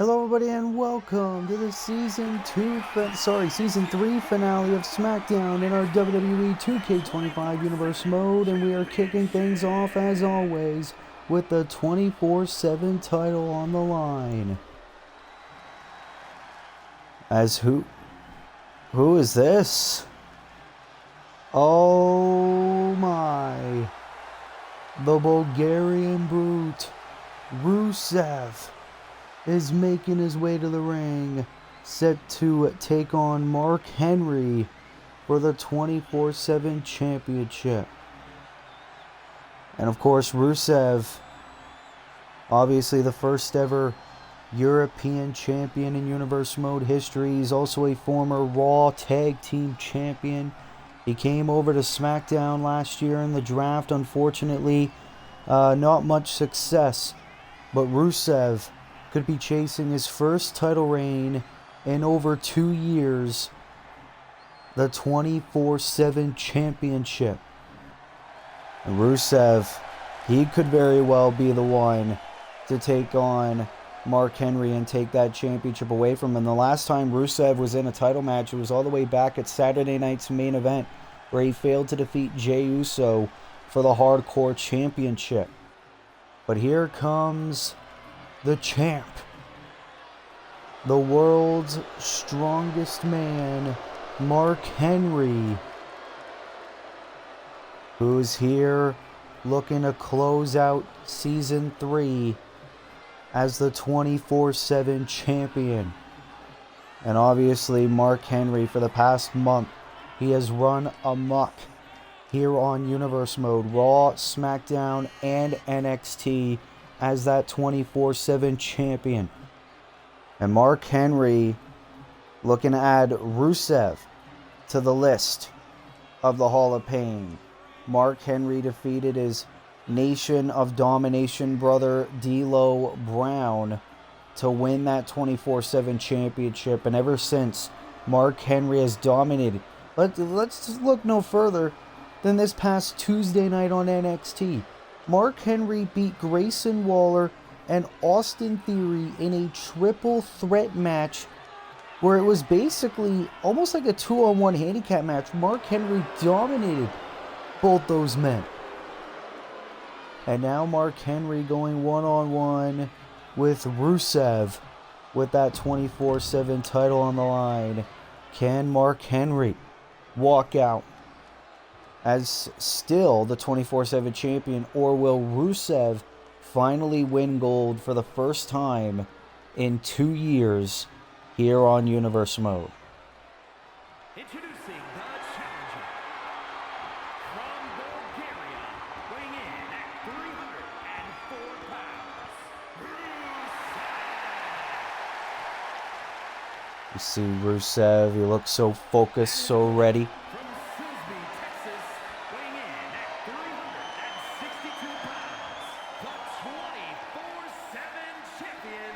Hello everybody and welcome to the Season 3 finale of Smackdown in our WWE 2K25 Universe mode, and we are kicking things off as always with the 24/7 title on the line. As who is this? Oh my. The Bulgarian Brute, Rusev, is making his way to the ring, set to take on Mark Henry for the 24/7 championship. And of course, Rusev, obviously the first ever European champion in Universe Mode history. He's also a former Raw Tag Team champion. He came over to Smackdown last year in the draft. Unfortunately, not much success, but Rusev could be chasing his first title reign in over 2 years, the 24/7 championship. And Rusev, he could very well be the one to take on Mark Henry and take that championship away from him. The last time Rusev was in a title match, it was all the way back at Saturday night's main event, where he failed to defeat Jey Uso for the Hardcore Championship. But here comes the champ, the world's strongest man, Mark Henry, who's here looking to close out Season 3 as the 24/7 champion. And obviously Mark Henry, for the past month, he has run amok here on Universe Mode, Raw, SmackDown, and NXT as that 24/7 champion. And Mark Henry looking to add Rusev to the list of the Hall of Pain. Mark Henry defeated his Nation of Domination brother D'Lo Brown to win that 24/7 championship. And ever since, Mark Henry has dominated. Let's just look no further than this past Tuesday night on NXT. Mark Henry beat Grayson Waller and Austin Theory in a triple threat match where it was basically almost like a 2-on-1 handicap match. Mark Henry dominated both those men. And now Mark Henry going one-on-one with Rusev with that 24/7 title on the line. Can Mark Henry walk out as still the 24/7 champion, or will Rusev finally win gold for the first time in 2 years here on Universe Mode? Introducing the challenger from Bulgaria, weighing in at 304 pounds, Rusev. You see Rusev, he looks so focused, so ready. From Silsbee, Texas, weighing in at 362 pounds, the 24/7 champion,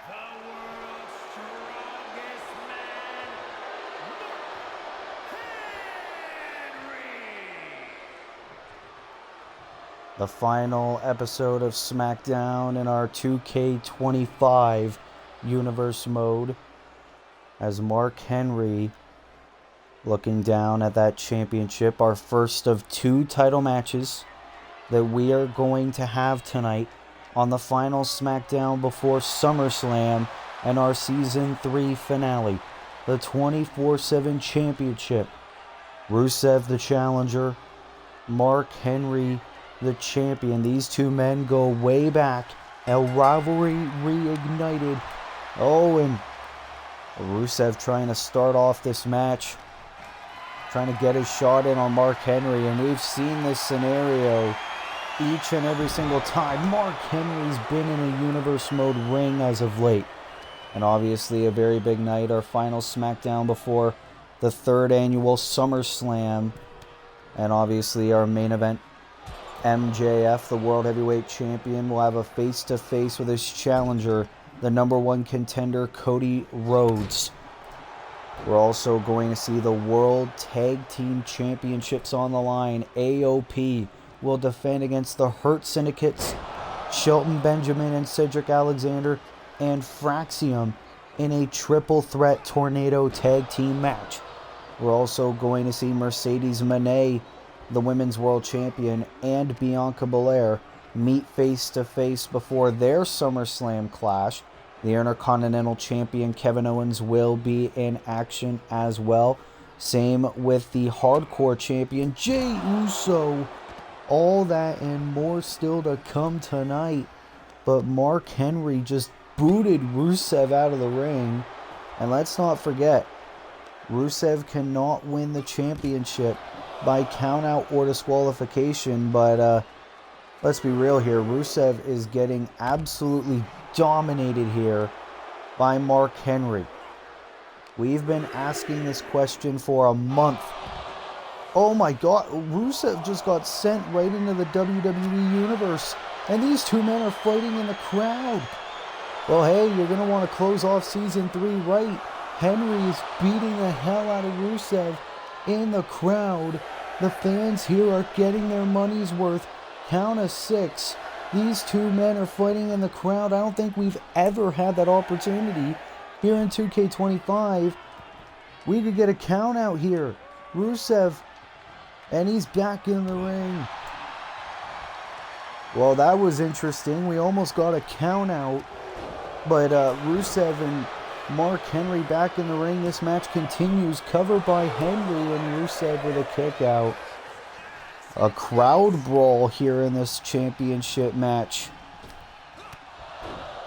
the world's strongest man, Henry. The final episode of Smackdown in our 2K25 Universe Mode, as Mark Henry looking down at that championship, our first of 2 title matches that we are going to have tonight on the final Smackdown before SummerSlam and our Season 3 finale, the 24/7 championship. Rusev the challenger, Mark Henry the champion. These two men go way back, a rivalry reignited. Oh, and Rusev trying to start off this match, trying to get his shot in on Mark Henry, and we've seen this scenario each and every single time. Mark Henry's been in a Universe Mode ring as of late. And obviously a very big night, our final Smackdown before the 3rd annual SummerSlam. And obviously our main event, MJF, the World Heavyweight Champion, will have a face-to-face with his challenger, the #1 contender, Cody Rhodes. We're also going to see the World Tag Team Championships on the line. AOP will defend against the Hurt Syndicates, Shelton Benjamin and Cedric Alexander, and Fraxium in a triple threat tornado tag team match. We're also going to see Mercedes Moné, the Women's World Champion, and Bianca Belair meet face to face before their SummerSlam clash. The Intercontinental Champion Kevin Owens will be in action as well. Same with the Hardcore Champion Jey Uso. All that and more still to come tonight. But Mark Henry just booted Rusev out of the ring. And let's not forget, Rusev cannot win the championship by countout or disqualification. But let's be real here. Rusev is getting absolutely dominated here by Mark Henry. We've been asking this question for a month. Oh my God, Rusev just got sent right into the WWE Universe. And these two men are fighting in the crowd. Well, hey, you're going to want to close off Season 3 right. Henry is beating the hell out of Rusev in the crowd. The fans here are getting their money's worth. Count of 6. These two men are fighting in the crowd. I don't think we've ever had that opportunity here in 2K25. We could get a count out here. Rusev, and he's back in the ring. Well, that was interesting. We almost got a count out. But Rusev and Mark Henry back in the ring. This match continues. Cover by Henry and Rusev with a kick out. A crowd brawl here in this championship match.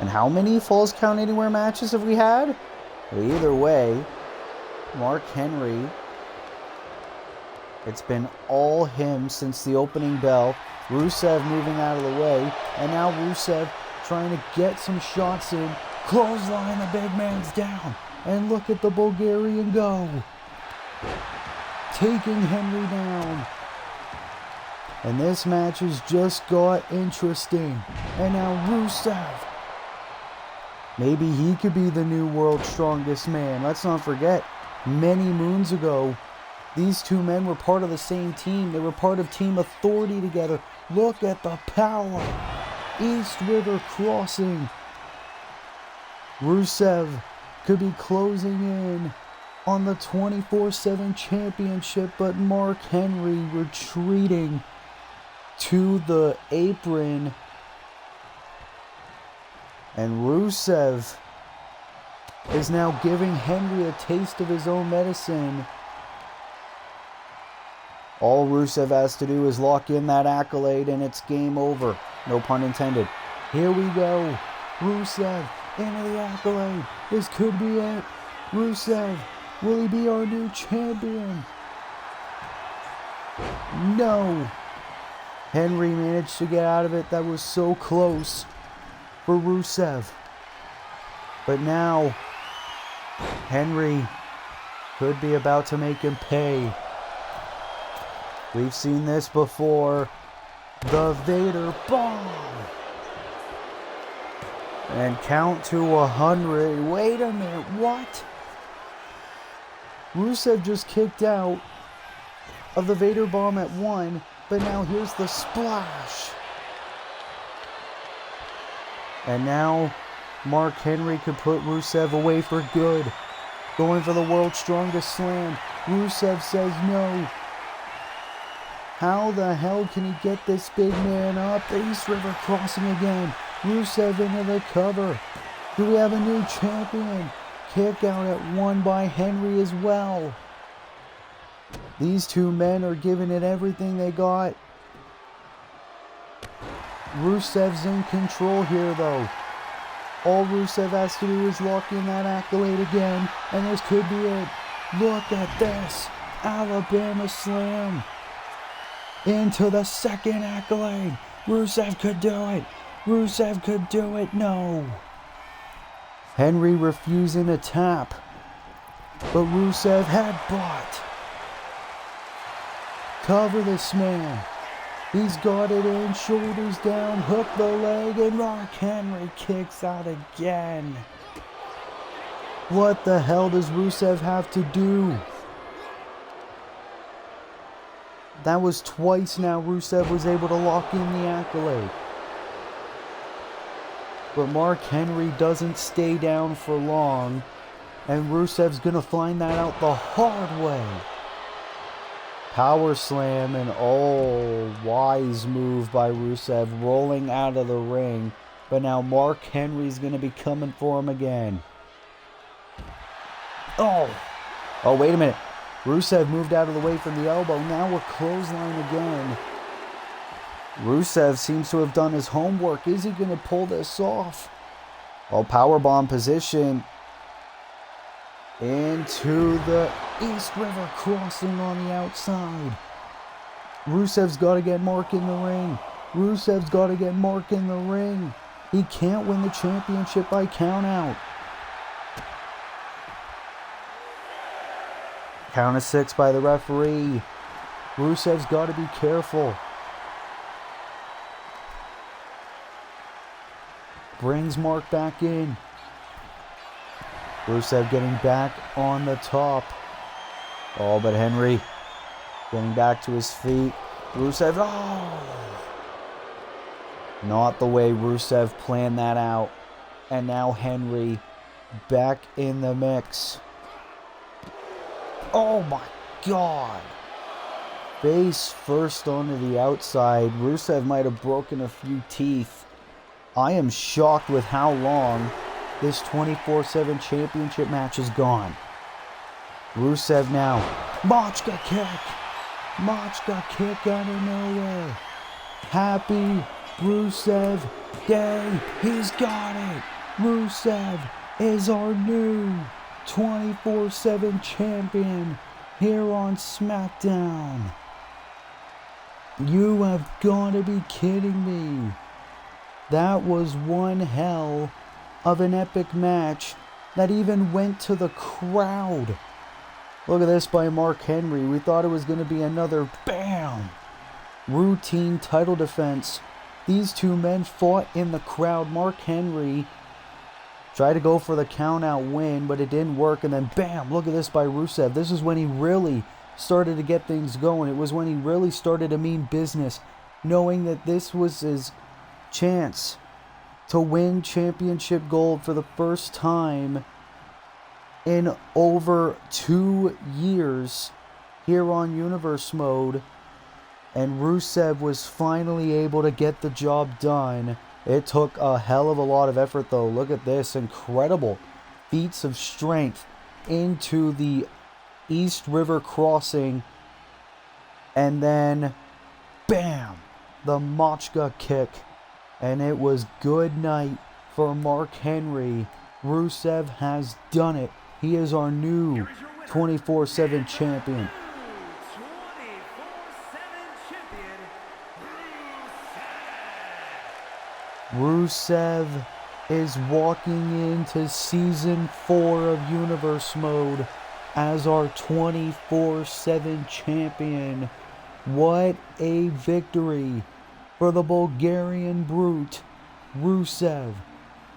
And how many Falls Count Anywhere matches have we had? Well, either way, Mark Henry, it's been all him since the opening bell. Rusev moving out of the way. And now Rusev trying to get some shots in. Clothesline, the big man's down. And look at the Bulgarian go. Taking Henry down. And this match has just got interesting. And now Rusev. Maybe he could be the new world's strongest man. Let's not forget, many moons ago, these two men were part of the same team. They were part of Team Authority together. Look at the power. East River Crossing. Rusev could be closing in on the 24/7 championship, but Mark Henry retreating to the apron. And Rusev is now giving Henry a taste of his own medicine. All Rusev has to do is lock in that accolade and it's game over. No pun intended. Here we go. Rusev into the accolade. This could be it. Rusev, will he be our new champion? No. Henry managed to get out of it. That was so close for Rusev. But now, Henry could be about to make him pay. We've seen this before. The Vader Bomb. And count to 100. Wait a minute, what? Rusev just kicked out of the Vader Bomb at 1, but now here's the splash. And now Mark Henry could put Rusev away for good. Going for the world's strongest slam. Rusev says no. How the hell can he get this big man up? The East River Crossing again. Rusev into the cover. Do we have a new champion? Kick out at 1 by Henry as well. These two men are giving it everything they got. Rusev's in control here though. All Rusev has to do is lock in that accolade again, and this could be it. Look at this. Alabama Slam. Into the second accolade. Rusev could do it. Rusev could do it. No. Henry refusing to tap. But Rusev headbutt. Cover this man. He's got it in. Shoulders down. Hook the leg. And Mark Henry kicks out again. What the hell does Rusev have to do? That was twice now Rusev was able to lock in the accolade. But Mark Henry doesn't stay down for long. And Rusev's going to find that out the hard way. Power slam, and wise move by Rusev, rolling out of the ring. But now Mark Henry's going to be coming for him again. Oh, wait a minute. Rusev moved out of the way from the elbow. Now we're clothesline again. Rusev seems to have done his homework. Is he going to pull this off? Powerbomb position into the East River crossing on the outside. Rusev's got to get Mark in the ring. Rusev's got to get Mark in the ring. He can't win the championship by count out. Count of 6 by the referee. Rusev's got to be careful. Brings Mark back in. Rusev getting back on the top. But Henry getting back to his feet. Rusev, not the way Rusev planned that out. And now Henry back in the mix. Oh my God. Face first onto the outside. Rusev might have broken a few teeth. I am shocked with how long this 24/7 championship match is gone. Rusev now. Machka kick. Machka kick out of nowhere. Happy Rusev Day. He's got it. Rusev is our new 24/7 champion here on Smackdown. You have got to be kidding me. That was one hell of an epic match that even went to the crowd. Look at this by Mark Henry. We thought it was going to be another bam routine title defense. These two men fought in the crowd. Mark Henry tried to go for the count out win, but it didn't work. And then bam, look at this by Rusev. This is when he really started to get things going. It was when he really started to mean business, knowing that this was his chance to win championship gold for the first time in over 2 years here on Universe Mode. And Rusev was finally able to get the job done. It took a hell of a lot of effort though. Look at this, incredible feats of strength into the East River crossing. And then bam, the Machka kick. And it was good night for Mark Henry. Rusev has done it. He is our new 24/7 champion. 24/7 champion, Rusev is walking into Season 4 of Universe Mode as our 24/7 champion. What a victory for the Bulgarian Brute, Rusev,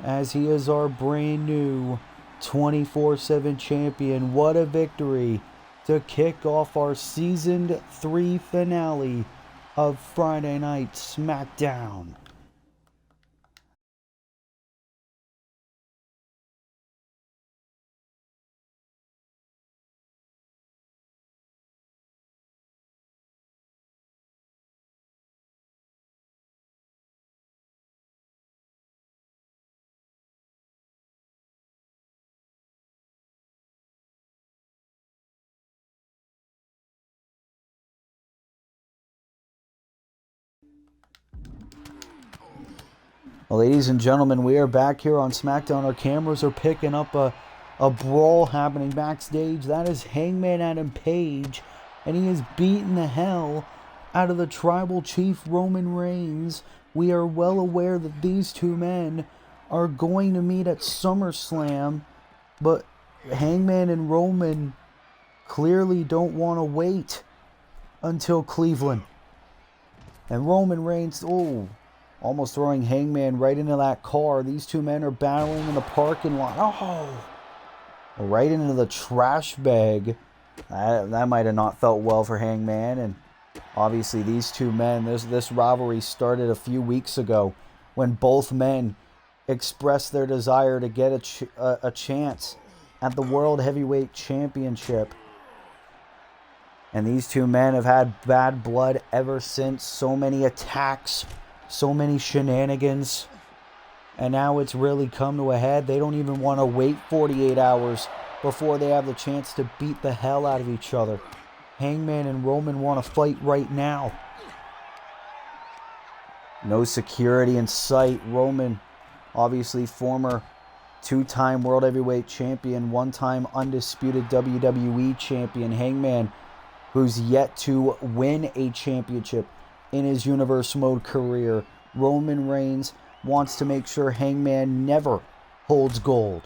as he is our brand new 24/7 champion. What a victory to kick off our Season 3 finale of Friday Night Smackdown. Well, ladies and gentlemen, we are back here on SmackDown. Our cameras are picking up a brawl happening backstage. That is Hangman Adam Page, and he is beating the hell out of the Tribal Chief Roman Reigns. We are well aware that these two men are going to meet at SummerSlam, but Hangman and Roman clearly don't want to wait until Cleveland. And Roman Reigns, almost throwing Hangman right into that car. These two men are battling in the parking lot. Right into the trash bag. That might have not felt well for Hangman. And obviously these two men, this rivalry started a few weeks ago when both men express their desire to get a chance at the World Heavyweight Championship. And these two men have had bad blood ever since. So many attacks, so many shenanigans. And now it's really come to a head. They don't even want to wait 48 hours before they have the chance to beat the hell out of each other. Hangman and Roman want to fight right now. No security in sight. Roman, obviously former two-time World Heavyweight Champion, one-time undisputed WWE Champion. Hangman, who's yet to win a championship in his Universe Mode career. Roman Reigns wants to make sure Hangman never holds gold.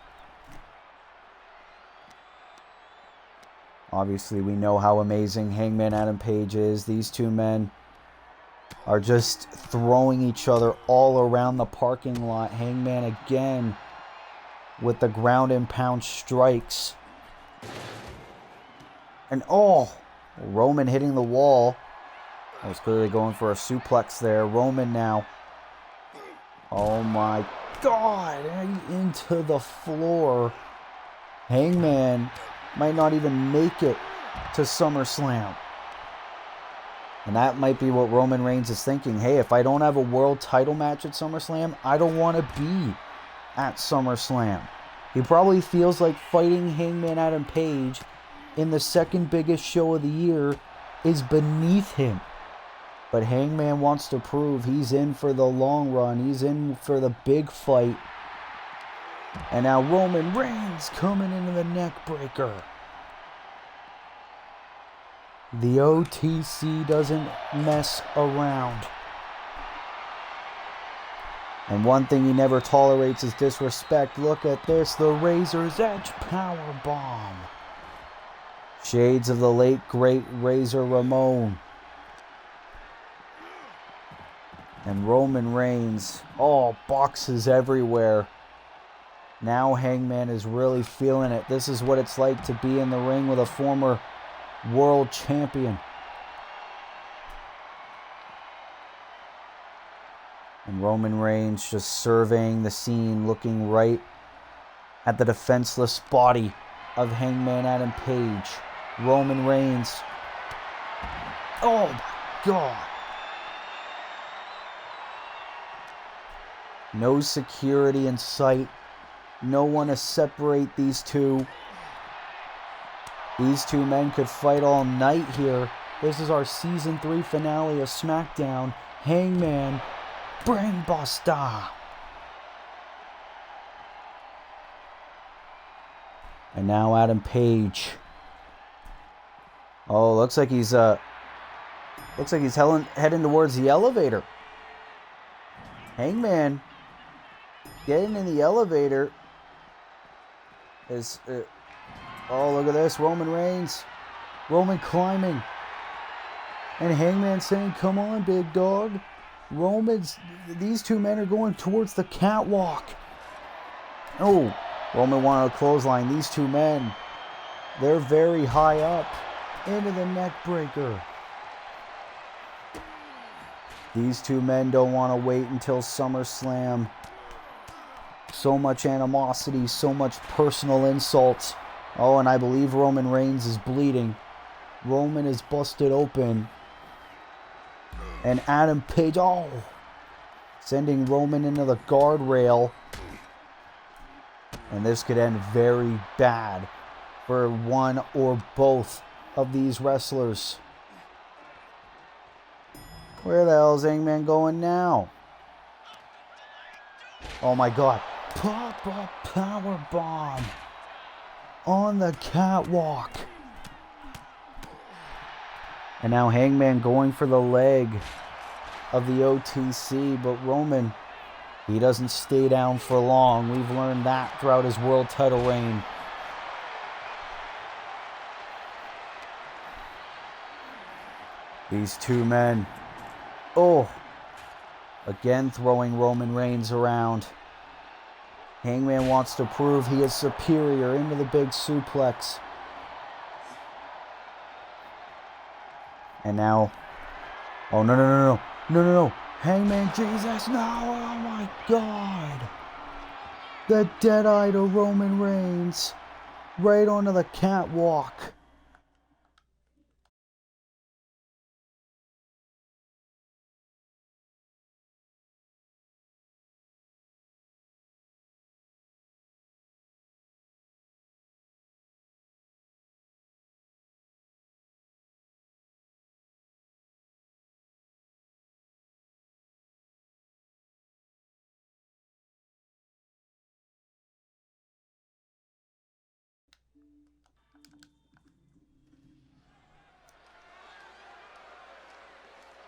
Obviously, we know how amazing Hangman Adam Page is. These two men are just throwing each other all around the parking lot. Hangman again with the ground and pound strikes. And Roman hitting the wall. I was clearly going for a suplex there. Roman now. Oh my God. Into the floor. Hangman might not even make it to SummerSlam. And that might be what Roman Reigns is thinking. Hey, if I don't have a world title match at SummerSlam, I don't want to be at SummerSlam. He probably feels like fighting Hangman Adam Page in the second biggest show of the year is beneath him. But Hangman wants to prove he's in for the long run. He's in for the big fight. And now Roman Reigns coming into the neck breaker. The OTC doesn't mess around. And one thing he never tolerates is disrespect. Look at this, the Razor's Edge power bomb. Shades of the late great Razor Ramon. And Roman Reigns, boxes everywhere. Now Hangman is really feeling it. This is what it's like to be in the ring with a former world champion. And Roman Reigns just surveying the scene, looking right at the defenseless body of Hangman Adam Page. Roman Reigns. Oh my God. No security in sight. No one to separate these two. These two men could fight all night here. This is our Season 3 finale of Smackdown. Hangman, Brainbuster. And now Adam Page. Oh, looks like he's heading towards the elevator. Hangman getting in the elevator is look at this, Roman Reigns. Roman climbing. And Hangman saying, "Come on, big dog." These two men are going towards the catwalk. Oh, Roman wanted a clothesline. These two men, they're very high up into the neck breaker. These two men don't want to wait until SummerSlam. So much animosity, so much personal insults. Oh, and I believe Roman Reigns is bleeding. Roman is busted open. And Adam Page, sending Roman into the guardrail. And this could end very bad for one or both of these wrestlers. Where the hell is Hangman going now? Oh my God. Pop a power bomb on the catwalk. And now Hangman going for the leg of the OTC, but Roman, he doesn't stay down for long. We've learned that throughout his world title reign. These two men, again throwing Roman Reigns around. Hangman wants to prove he is superior into the big suplex. And now, no. Hangman, Jesus, no, oh my God. The Deadeye to Roman Reigns. Right onto the catwalk.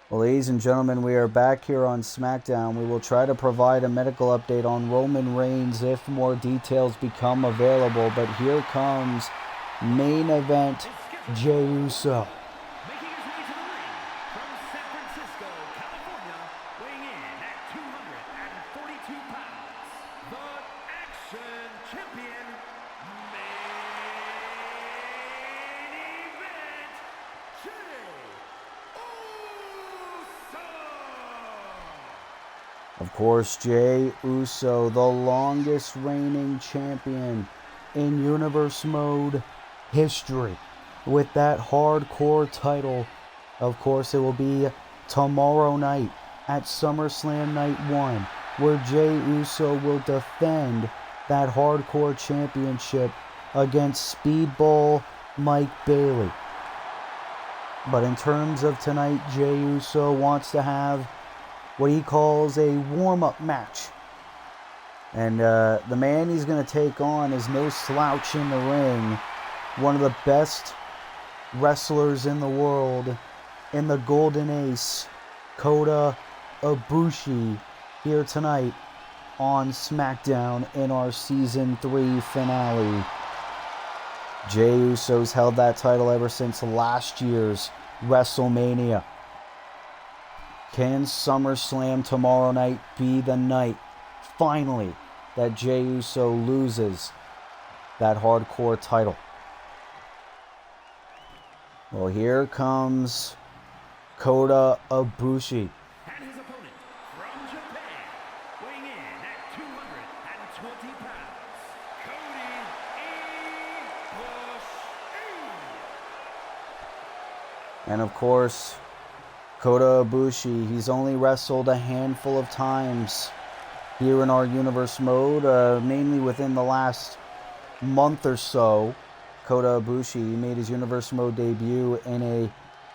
Well, ladies and gentlemen, we are back here on Smackdown. We will try to provide a medical update on Roman Reigns if more details become available. But here comes main event Jey Uso. Making his way to the ring from San Francisco, California, weighing in at 242 pounds, the Action Champion, main event, Jey Uso! Of course, Jey Uso, the longest reigning champion in Universe Mode history. With that hardcore title, of course, it will be tomorrow night at SummerSlam Night 1, where Jey Uso will defend that hardcore championship against Speedball Mike Bailey. But in terms of tonight, Jey Uso wants to have what he calls a warm-up match. And the man he's going to take on is no slouch in the ring. One of the best wrestlers in the world, in the Golden Ace, Kota Ibushi, here tonight on SmackDown in our Season 3 finale. Jey Uso's held that title ever since last year's WrestleMania. Can SummerSlam tomorrow night be the night, finally, that Jey Uso loses that hardcore title? Well, here comes Kota Ibushi. And his opponent from Japan, weighing in at 220 pounds, Cody Ibushi. And of course, Kota Ibushi, he's only wrestled a handful of times here in our Universe Mode, mainly within the last month or so. Kota Ibushi made his Universe Mode debut in a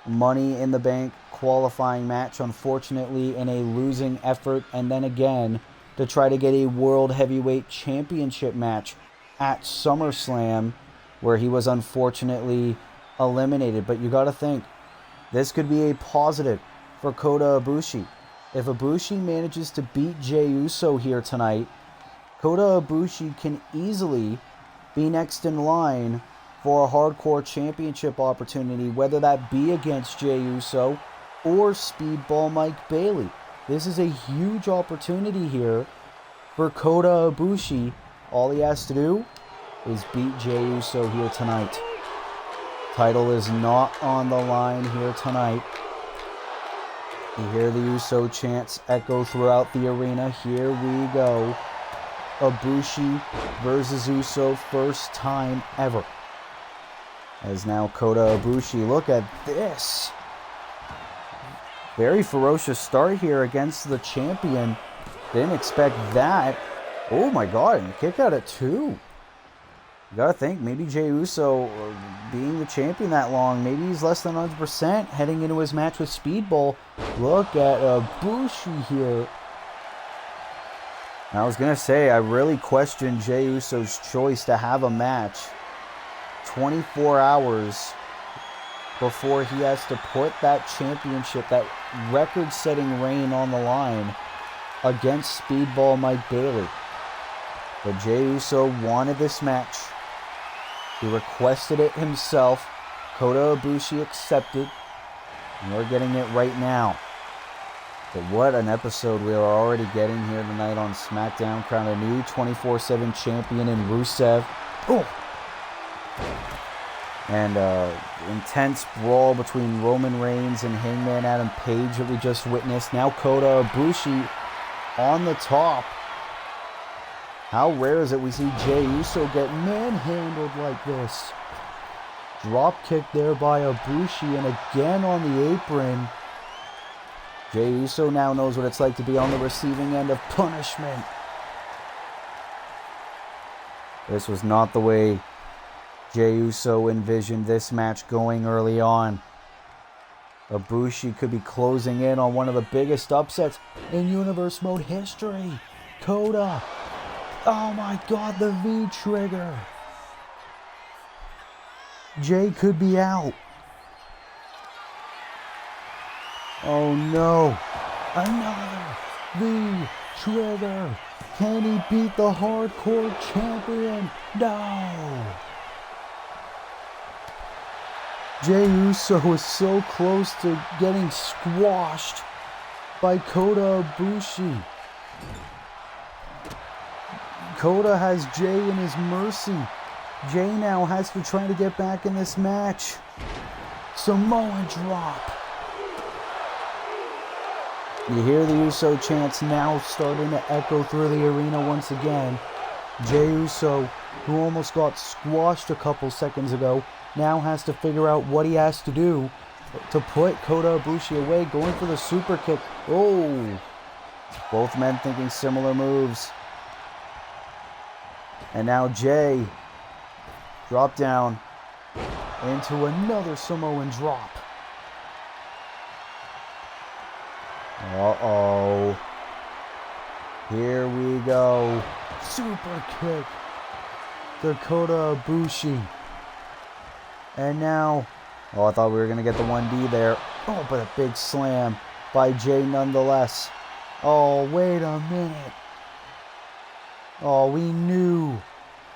Money in the Bank qualifying match, unfortunately in a losing effort, and then again to try to get a World Heavyweight Championship match at SummerSlam, where he was unfortunately eliminated. But you got to think, this could be a positive for Kota Ibushi. If Ibushi manages to beat Jey Uso here tonight, Kota Ibushi can easily be next in line for a hardcore championship opportunity, whether that be against Jey Uso or Speedball Mike Bailey. This is a huge opportunity here for Kota Ibushi. All he has to do is beat Jey Uso here tonight. Title is not on the line here tonight. You hear the Uso chants echo throughout the arena. Here we go. Ibushi versus Uso, first time ever. As now Kota Ibushi, look at this. Very ferocious start here against the champion. Didn't expect that. Oh my god, and kick out at 2. You gotta think, maybe Jey Uso, being the champion that long, maybe he's less than 100% heading into his match with Speedball. Look at Ibushi here. I was gonna say, I really question Jey Uso's choice to have a match 24 hours before he has to put that championship, that record-setting reign on the line against Speedball Mike Bailey. But Jey Uso wanted this match. He requested it himself. Kota Ibushi accepted. And we're getting it right now. But what an episode we are already getting here tonight on SmackDown. Crown a new 24/7 champion in Rusev. Oh! And intense brawl between Roman Reigns and Hangman Adam Page that we just witnessed. Now Kota Ibushi on the top. How rare is it we see Jey Uso get manhandled like this? Drop kick there by Ibushi, and again on the apron. Jey Uso now knows what it's like to be on the receiving end of punishment. This was not the way Jey Uso envisioned this match going early on. Ibushi could be closing in on one of the biggest upsets in Universe Mode history. Kota. Oh my God, the V-trigger. Jey could be out. Oh no. Another V-trigger. Can he beat the hardcore champion? No. Jey Uso was so close to getting squashed by Kota Ibushi. Kota has Jey in his mercy. Jey now has to try to get back in this match. Samoan drop. You hear the Uso chants now starting to echo through the arena once again. Jey Uso, who almost got squashed a couple seconds ago, now has to figure out what he has to do to put Kota Ibushi away, going for the super kick. Oh! Both men thinking similar moves. And now Jey, drop down into another Samoan drop. Uh-oh. Here we go. Super kick to Kota Ibushi. And now, oh, I thought we were going to get the 1D there. Oh, but a big slam by Jey nonetheless. Oh, wait a minute. Oh, we knew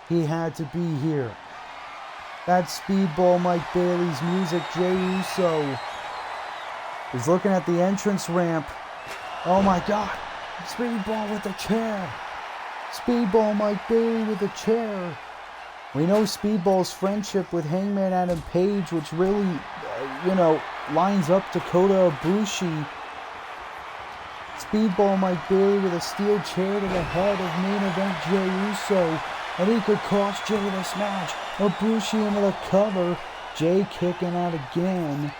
he had to be here. That Speedball Mike Bailey's music. Jey Uso is looking at the entrance ramp. Oh my God. Speedball with the chair. Speedball Mike Bailey with the chair. We know Speedball's friendship with Hangman Adam Page, which really, lines up to Kota Ibushi. Speedball Mike Bailey with a steel chair to the head of main event Jey Uso. And he could cost Jey this match. Ibushi into the cover. Jey kicking out again.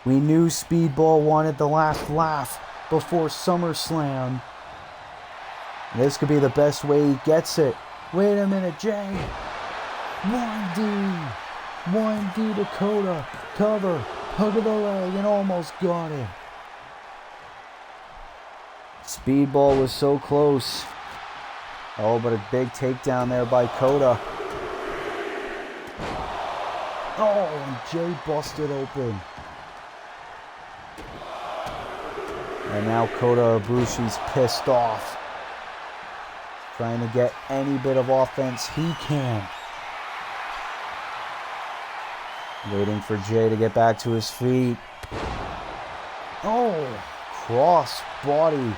We knew Speedball wanted the last laugh before SummerSlam. This could be the best way he gets it. Wait a minute, Jey. 1D. 1D to Kota. Cover. Hug of the leg and almost got it. Speedball was so close. Oh, but a big takedown there by Kota. Oh, and Jey busted open. And now Kota Ibushi's pissed off. Trying to get any bit of offense he can. Waiting for Jey to get back to his feet. Oh, cross body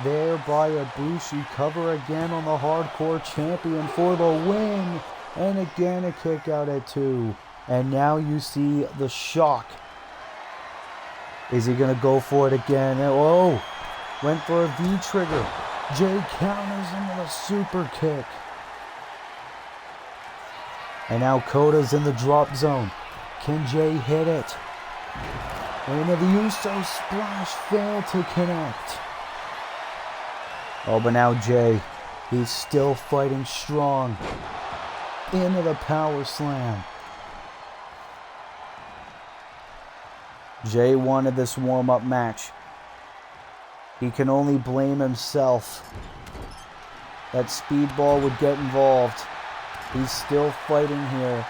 there by Ibushi. Cover again on the hardcore champion for the win. And again a kick out at 2. And now you see the shock. Is he going to go for it again? Oh, went for a V-trigger. Jey counters him with a super kick. And now Kota's in the drop zone. Can Jey hit it? And the Uso splash failed to connect. Oh, but now Jey, he's still fighting strong. Into the power slam. Jey wanted this warm-up match. He can only blame himself that Speedball would get involved. He's still fighting here.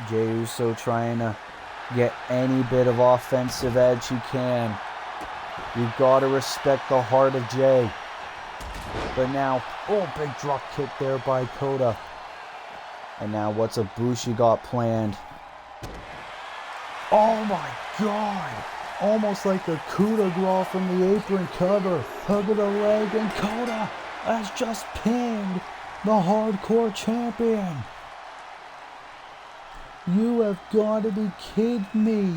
Jey Uso trying to get any bit of offensive edge he can. You've got to respect the heart of Jey. But now, oh, big drop kick there by Kota. And now what's Ibushi got planned? Oh my God! Almost like a coup de grace from the apron cover. Hug of the leg, and Kota has just pinned the hardcore champion. You have got to be kidding me.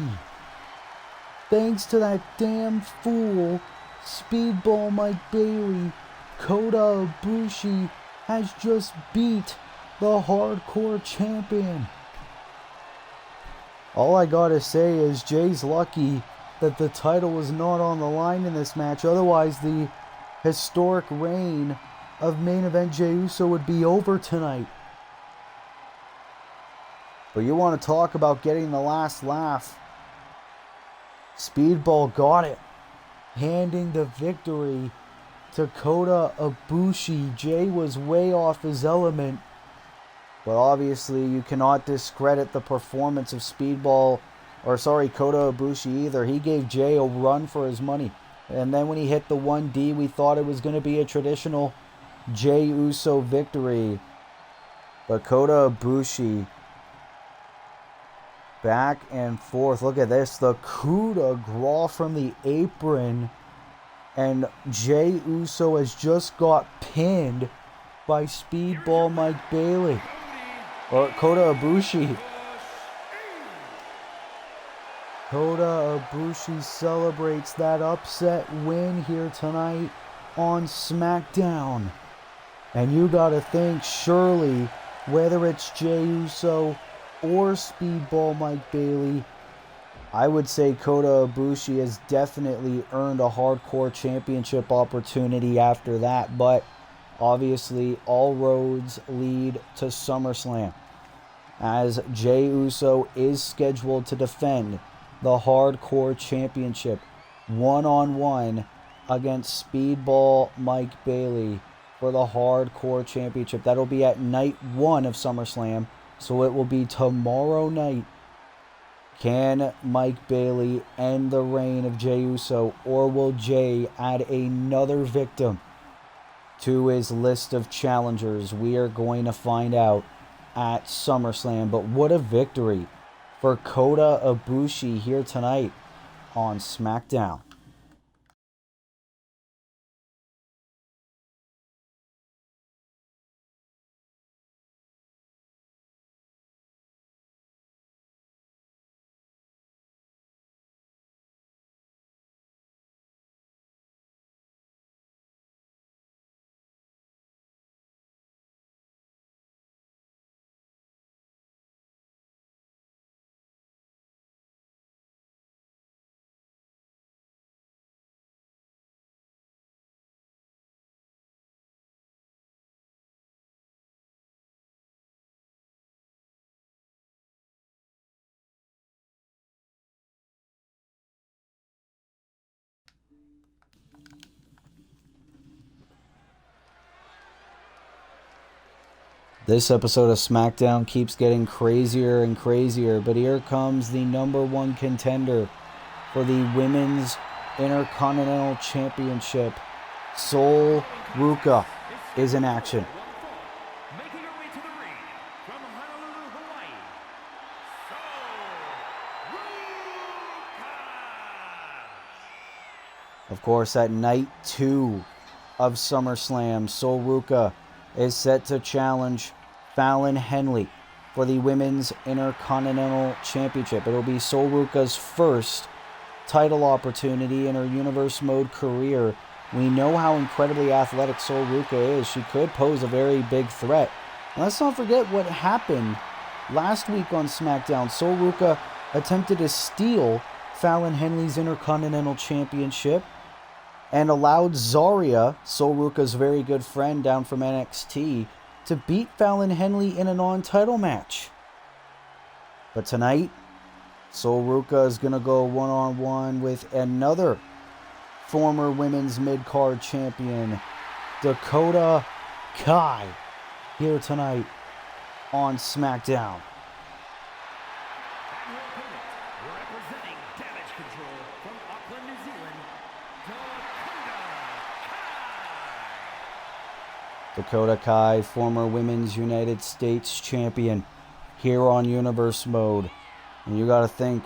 Thanks to that damn fool, Speedball Mike Bailey, Kota Ibushi has just beat the hardcore champion. All I gotta say is Jay's lucky that the title was not on the line in this match. Otherwise, the historic reign of main event Jey Uso would be over tonight. But you want to talk about getting the last laugh. Speedball got it, handing the victory to Kota Ibushi. Jay was way off his element, but obviously you cannot discredit the performance of Kota Ibushi either. He gave Jay a run for his money. And then when he hit the 1D, we thought it was going to be a traditional Jey Uso victory. But Kota Ibushi, back and forth. Look at this. The coup de grace from the apron. And Jey Uso has just got pinned by Speedball Mike Bailey. Or Kota Ibushi. Kota Ibushi celebrates that upset win here tonight on Smackdown. And you gotta think, surely, whether it's Jey Uso or Speedball Mike Bailey, I would say Kota Ibushi has definitely earned a hardcore championship opportunity after that. But obviously, all roads lead to SummerSlam, as Jey Uso is scheduled to defend the hardcore championship one-on-one against Speedball Mike Bailey for the hardcore championship. That'll be at night 1 of SummerSlam, so it will be tomorrow night. Can Mike Bailey end the reign of Jey Uso, or will Jey add another victim to his list of challengers? We are going to find out at SummerSlam. But what a victory for Kota Ibushi here tonight on SmackDown. This episode of SmackDown keeps getting crazier and crazier, but here comes the #1 contender for the Women's Intercontinental Championship. Sol Ruka is in action. Making her way to the ring from Honolulu, Hawaii, Sol Ruka. Of course, at night 2 of SummerSlam, Sol Ruka is set to challenge Fallon Henley for the Women's Intercontinental Championship. It'll be Sol Ruka's first title opportunity in her Universe Mode career. We know how incredibly athletic Sol Ruka is. She could pose a very big threat. And let's not forget what happened last week on SmackDown. Sol Ruka attempted to steal Fallon Henley's Intercontinental Championship and allowed Zarya, Sol Ruka's very good friend down from NXT, to beat Fallon Henley in a non-title match. But tonight, Sol Ruka is going to go one-on-one with another former women's mid-card champion, Dakota Kai, here tonight on SmackDown. And her opponent, representing Damage Control from Auckland, New Zealand, Dakota Kai, former Women's United States champion, here on Universe Mode. And you gotta think,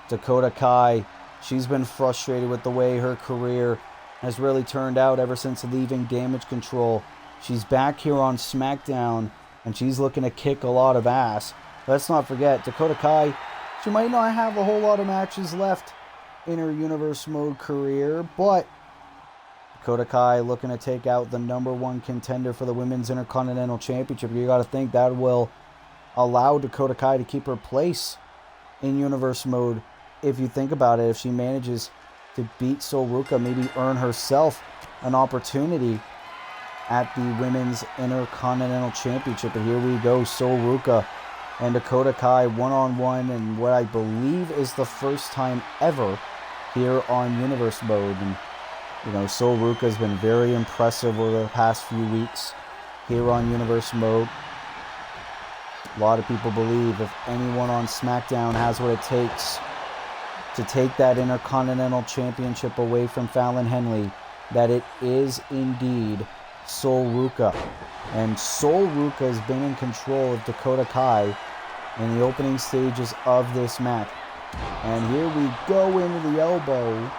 Dakota Kai, she's been frustrated with the way her career has really turned out ever since leaving Damage Control. She's back here on SmackDown, and she's looking to kick a lot of ass. Let's not forget, Dakota Kai, she might not have a whole lot of matches left in her Universe Mode career, but Dakota Kai looking to take out the #1 contender for the Women's Intercontinental Championship. You got to think that will allow Dakota Kai to keep her place in Universe Mode. If you think about it, if she manages to beat Sol Ruca, maybe earn herself an opportunity at the Women's Intercontinental Championship. And here we go, Sol Ruca and Dakota Kai one-on-one, and what I believe is the first time ever here on Universe Mode. And you know, Sol Ruca has been very impressive over the past few weeks here on Universe Mode. A lot of people believe if anyone on Smackdown has what it takes to take that Intercontinental Championship away from Fallon Henley, that it is indeed Sol Ruca. And Sol Ruca has been in control of Dakota Kai in the opening stages of this match. And here we go into the elbow.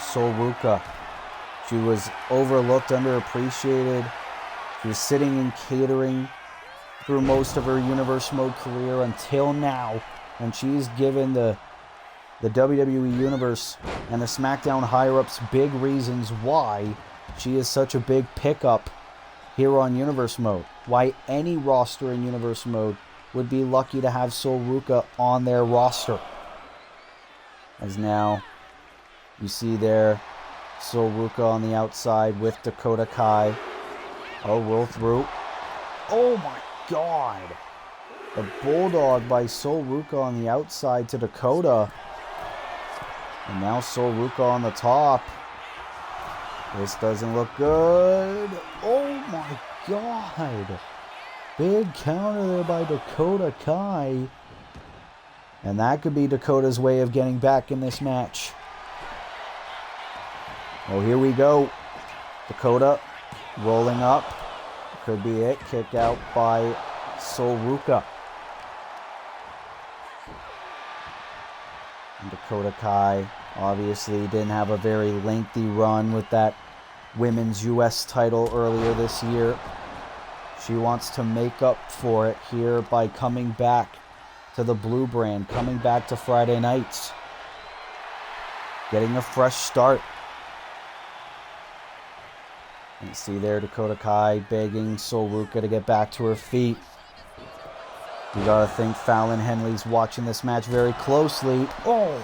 Sol Ruca. She was overlooked, underappreciated. She was sitting in catering through most of her Universe Mode career until now. And she's given the WWE Universe and the SmackDown higher-ups big reasons why she is such a big pickup here on Universe Mode. Why any roster in Universe Mode would be lucky to have Sol Ruca on their roster. As now, you see there, Sol Ruca on the outside with Dakota Kai. Oh, roll through. Oh my God. The Bulldog by Sol Ruca on the outside to Dakota. And now Sol Ruca on the top. This doesn't look good. Oh my God. Big counter there by Dakota Kai. And that could be Dakota's way of getting back in this match. Oh, here we go. Dakota rolling up. Could be it. Kick out by Sol Ruca. And Dakota Kai obviously didn't have a very lengthy run with that Women's US title earlier this year. She wants to make up for it here by coming back to the blue brand, coming back to Friday nights, getting a fresh start. And you see there Dakota Kai begging Sol Ruca to get back to her feet. You gotta think Fallon Henley's watching this match very closely. Oh!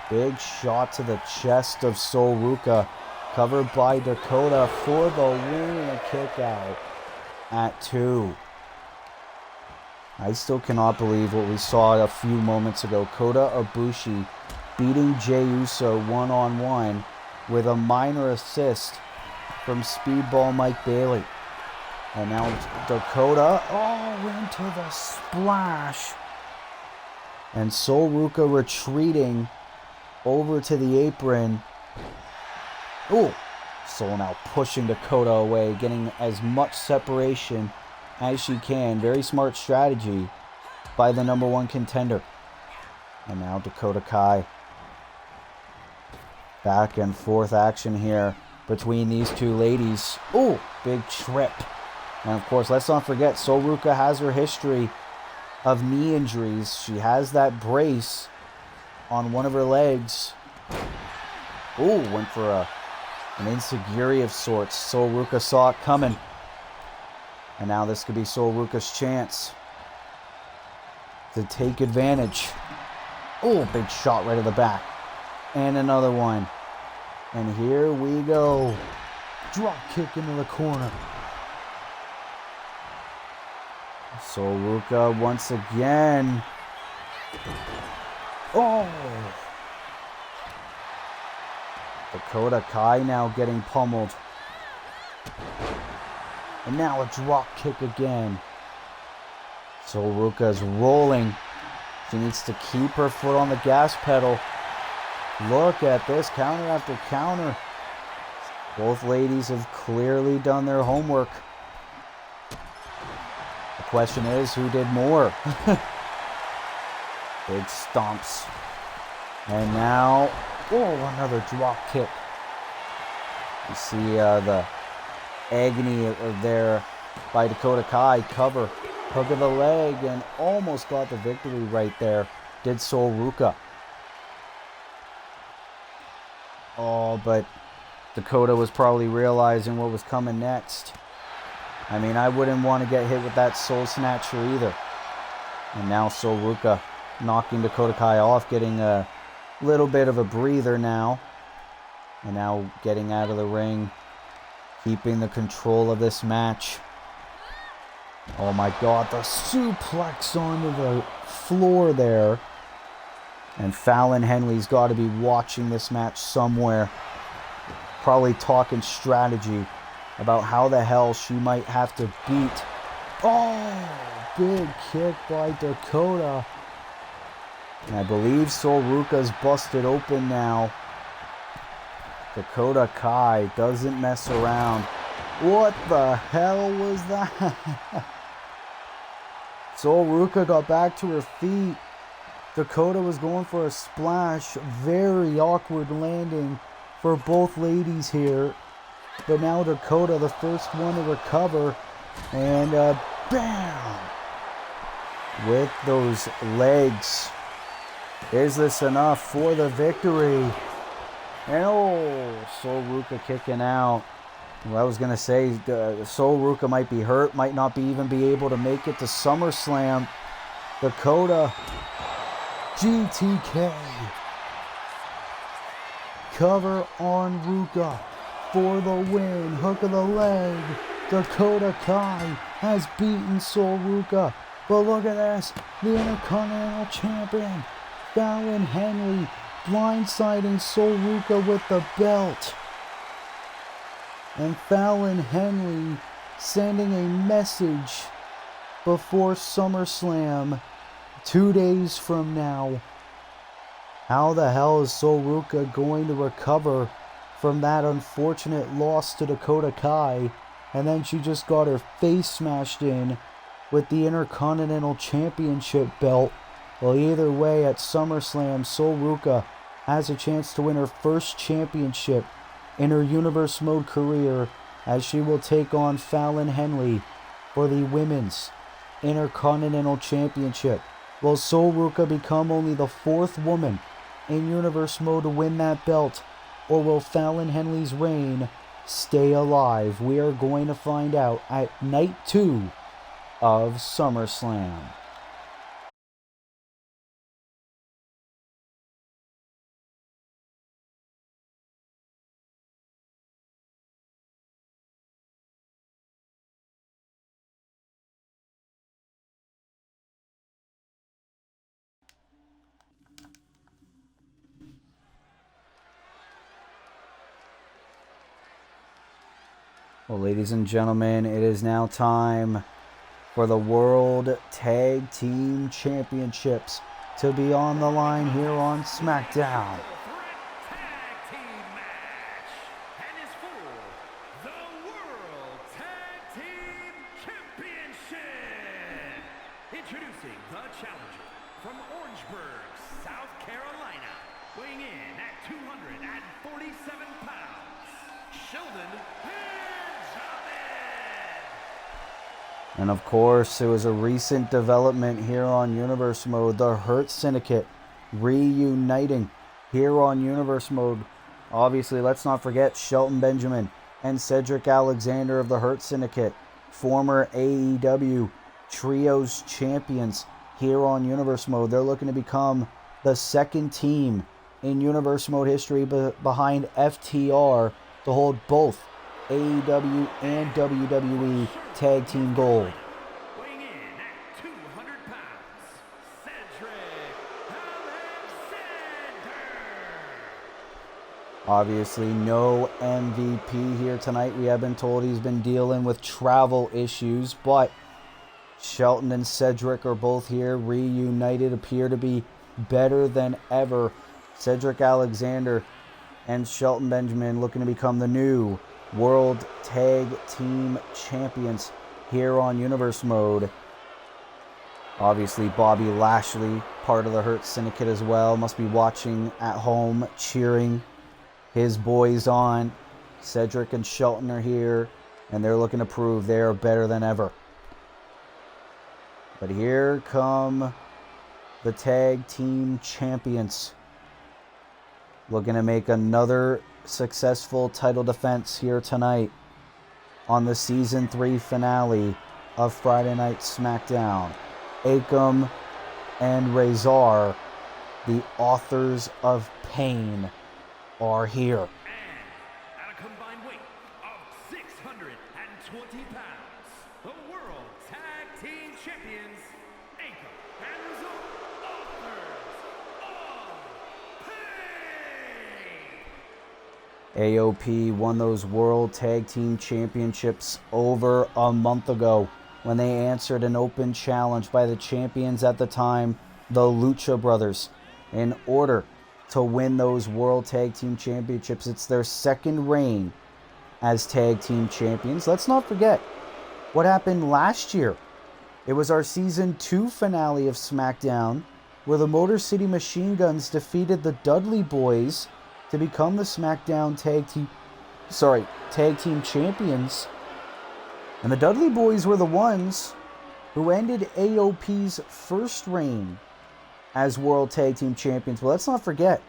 Big shot to the chest of Sol Ruca, covered by Dakota for the win and a kick out at 2. I still cannot believe what we saw a few moments ago. Kota Ibushi beating Jey Uso one-on-one with a minor assist from Speedball Mike Bailey. And now Dakota, into the splash. And Sol Ruca retreating over to the apron. Oh, Sol now pushing Dakota away, getting as much separation as she can. Very smart strategy by the #1 contender. And now Dakota Kai. Back and forth action here between these two ladies. Oh, big trip. And of course, let's not forget, Sol Ruca has her history of knee injuries. She has that brace on one of her legs. Oh, went for an enziguri of sorts. Sol Ruca saw it coming. And now this could be Sol Ruca's chance to take advantage. Oh, big shot right at the back. And another one. And here we go. Drop kick into the corner. Sol Ruca once again. Oh! Dakota Kai now getting pummeled. And now a drop kick again. Sol Ruca is rolling. She needs to keep her foot on the gas pedal. Look at this, counter after counter. Both ladies have clearly done their homework. The question is, who did more? Big stomps. And now, another drop kick. You see the agony there by Dakota Kai. Cover, hook of the leg, and almost got the victory right there. Did Sol Ruca. Oh, but Dakota was probably realizing what was coming next. I mean, I wouldn't want to get hit with that Soul Snatcher either. And now Sol Ruca knocking Dakota Kai off, getting a little bit of a breather now. And now getting out of the ring, keeping the control of this match. Oh my God, the suplex onto the floor there. And Fallon Henley's got to be watching this match somewhere. Probably talking strategy about how the hell she might have to beat. Oh, big kick by Dakota. And I believe Sol Ruca's busted open now. Dakota Kai doesn't mess around. What the hell was that? Sol Ruca got back to her feet. Dakota was going for a splash. Very awkward landing for both ladies here. But now Dakota, the first one to recover. And bam! With those legs. Is this enough for the victory? And oh, Sol Ruca kicking out. Well, I was going to say, Sol Ruca might be hurt, might not even be able to make it to SummerSlam. Dakota, GTK. Cover on Ruca for the win. Hook of the leg. Dakota Kai has beaten Sol Ruca. But look at this. The Intercontinental Champion, Fallon Henley, blindsiding Sol Ruca with the belt. And Fallon Henley sending a message before SummerSlam 2 days from now. How the hell is Sol Ruca going to recover from that unfortunate loss to Dakota Kai? And then she just got her face smashed in with the Intercontinental Championship belt. Well, either way, at SummerSlam, Sol Ruca has a chance to win her first championship in her Universe Mode career, as she will take on Fallon Henley for the Women's Intercontinental Championship. Will Sol Ruca become only the fourth woman in Universe Mode to win that belt, or will Fallon Henley's reign stay alive? We are going to find out at Night 2 of SummerSlam. Well, ladies and gentlemen, it is now time for the World Tag Team Championships to be on the line here on Smackdown. Tag team match. And is for the World Tag Team Championship. Introducing the challenger from Orangeburg, South Carolina, weighing in at 247 pounds, Sheldon Benjamin. And of course, it was a recent development here on Universe Mode. The Hurt Syndicate reuniting here on Universe Mode. Obviously, let's not forget Shelton Benjamin and Cedric Alexander of the Hurt Syndicate, former AEW Trios champions here on Universe Mode. They're looking to become the second team in Universe Mode history behind FTR to hold both AEW and WWE Tag Team Gold. Weighing in at 200 pounds, Cedric Alexander. Obviously, no MVP here tonight. We have been told he's been dealing with travel issues, but Shelton and Cedric are both here, reunited, appear to be better than ever. Cedric Alexander and Shelton Benjamin looking to become the new World Tag Team Champions here on Universe Mode. Obviously, Bobby Lashley, part of the Hurt Syndicate as well, must be watching at home, cheering his boys on. Cedric and Shelton are here, and they're looking to prove they are better than ever. But here come the Tag Team Champions, looking to make another successful title defense here tonight on the Season 3 finale of Friday Night SmackDown. Akam and Razor, the authors of pain, are here. And at a combined weight of 620 pounds, the World Tag Team Champions, Akam and Razor, authors of pain. AOP won those World Tag Team Championships over a month ago when they answered an open challenge by the champions at the time, the Lucha Brothers, in order to win those World Tag Team Championships. It's their second reign as Tag Team Champions. Let's not forget what happened last year. It was our Season 2 finale of SmackDown, where the Motor City Machine Guns defeated the Dudley Boys to become the SmackDown Tag Team Champions. And the Dudley Boys were the ones who ended AOP's first reign as World Tag Team Champions. But let's not forget,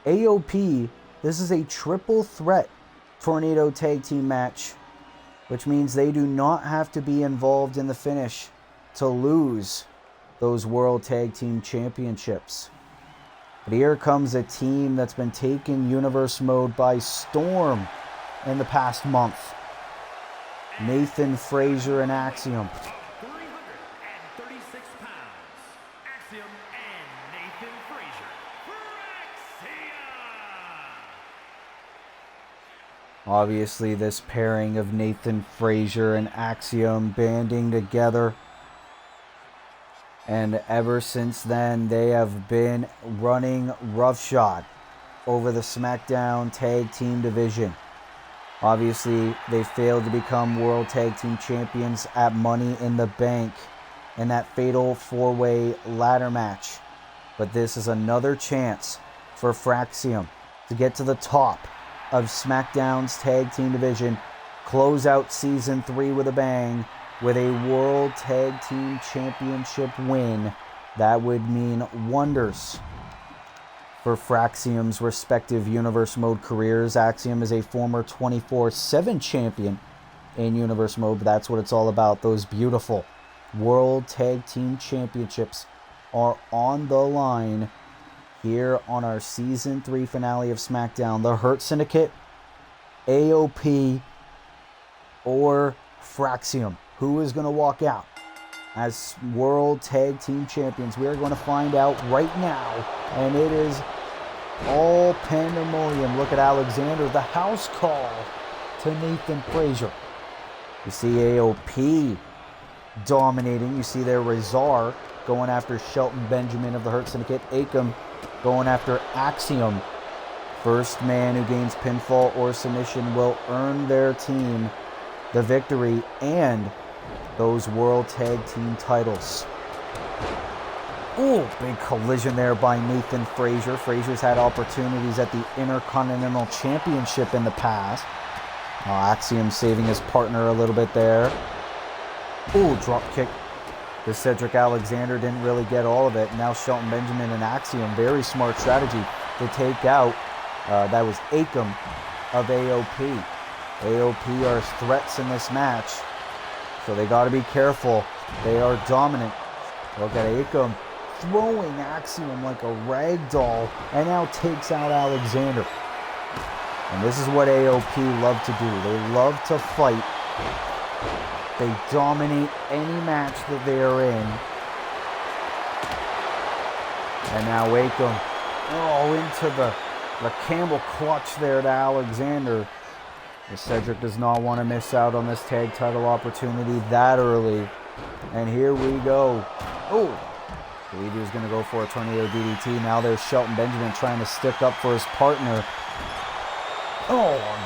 AOP, this is a triple threat Tornado Tag Team match, which means they do not have to be involved in the finish to lose those World Tag Team Championships. But here comes a team that's been taking Universe Mode by storm in the past month. Nathan Frazier and Axiom. 336 pounds, Axiom and Nathan Frazier. Axiom! Obviously, this pairing of Nathan Frazier and Axiom banding together. And ever since then, they have been running roughshod over the SmackDown Tag Team division. Obviously, they failed to become World Tag Team Champions at Money in the Bank in that fatal four-way ladder match. But this is another chance for Fraxium to get to the top of SmackDown's Tag Team division, close out Season 3 with a bang, with a World Tag Team Championship win. That would mean wonders for Fraxium's respective Universe Mode careers. Axiom is a former 24/7 champion in Universe Mode, but that's what it's all about. Those beautiful World Tag Team Championships are on the line here on our Season 3 finale of SmackDown. The Hurt Syndicate, AOP, or Fraxium. Who is going to walk out as World Tag Team Champions? We are going to find out right now, and it is all pandemonium. Look at Alexander, the house call to Nathan Frazier. You see AOP dominating. You see there Razor going after Shelton Benjamin of the Hurt Syndicate. Akam going after Axiom. First man who gains pinfall or submission will earn their team the victory and those World Tag Team titles. Ooh, big collision there by Nathan Frazier. Frazier's had opportunities at the Intercontinental Championship in the past. Axiom saving his partner a little bit there. Ooh, drop kick to Cedric Alexander. Didn't really get all of it. Now Shelton Benjamin and Axiom. Very smart strategy to take out. That was Akam of AOP. AOP are threats in this match, so they got to be careful. They are dominant. Look at Akam throwing Axiom like a rag doll, and now takes out Alexander. And this is what AOP love to do. They love to fight. They dominate any match that they are in. And now Akam, into the Campbell clutch there to Alexander. Cedric does not want to miss out on this tag title opportunity that early. And here we go. I believe he was going to go for a tornado DDT. Now there's Shelton Benjamin trying to stick up for his partner.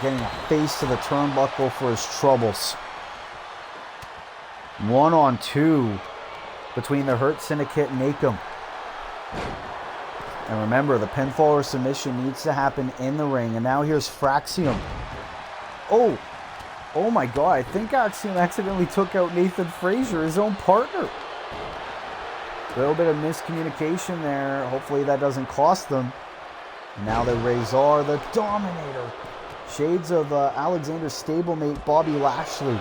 Getting a face to the turnbuckle for his troubles. 1-on-2 between the Hurt Syndicate and Akam. And remember, the pinfall or submission needs to happen in the ring. And now here's Fraxium. Oh my God, I think Axiom accidentally took out Nathan Frazier, his own partner. A little bit of miscommunication there. Hopefully that doesn't cost them. Now the Razor, the Dominator. Shades of Alexander's stablemate Bobby Lashley,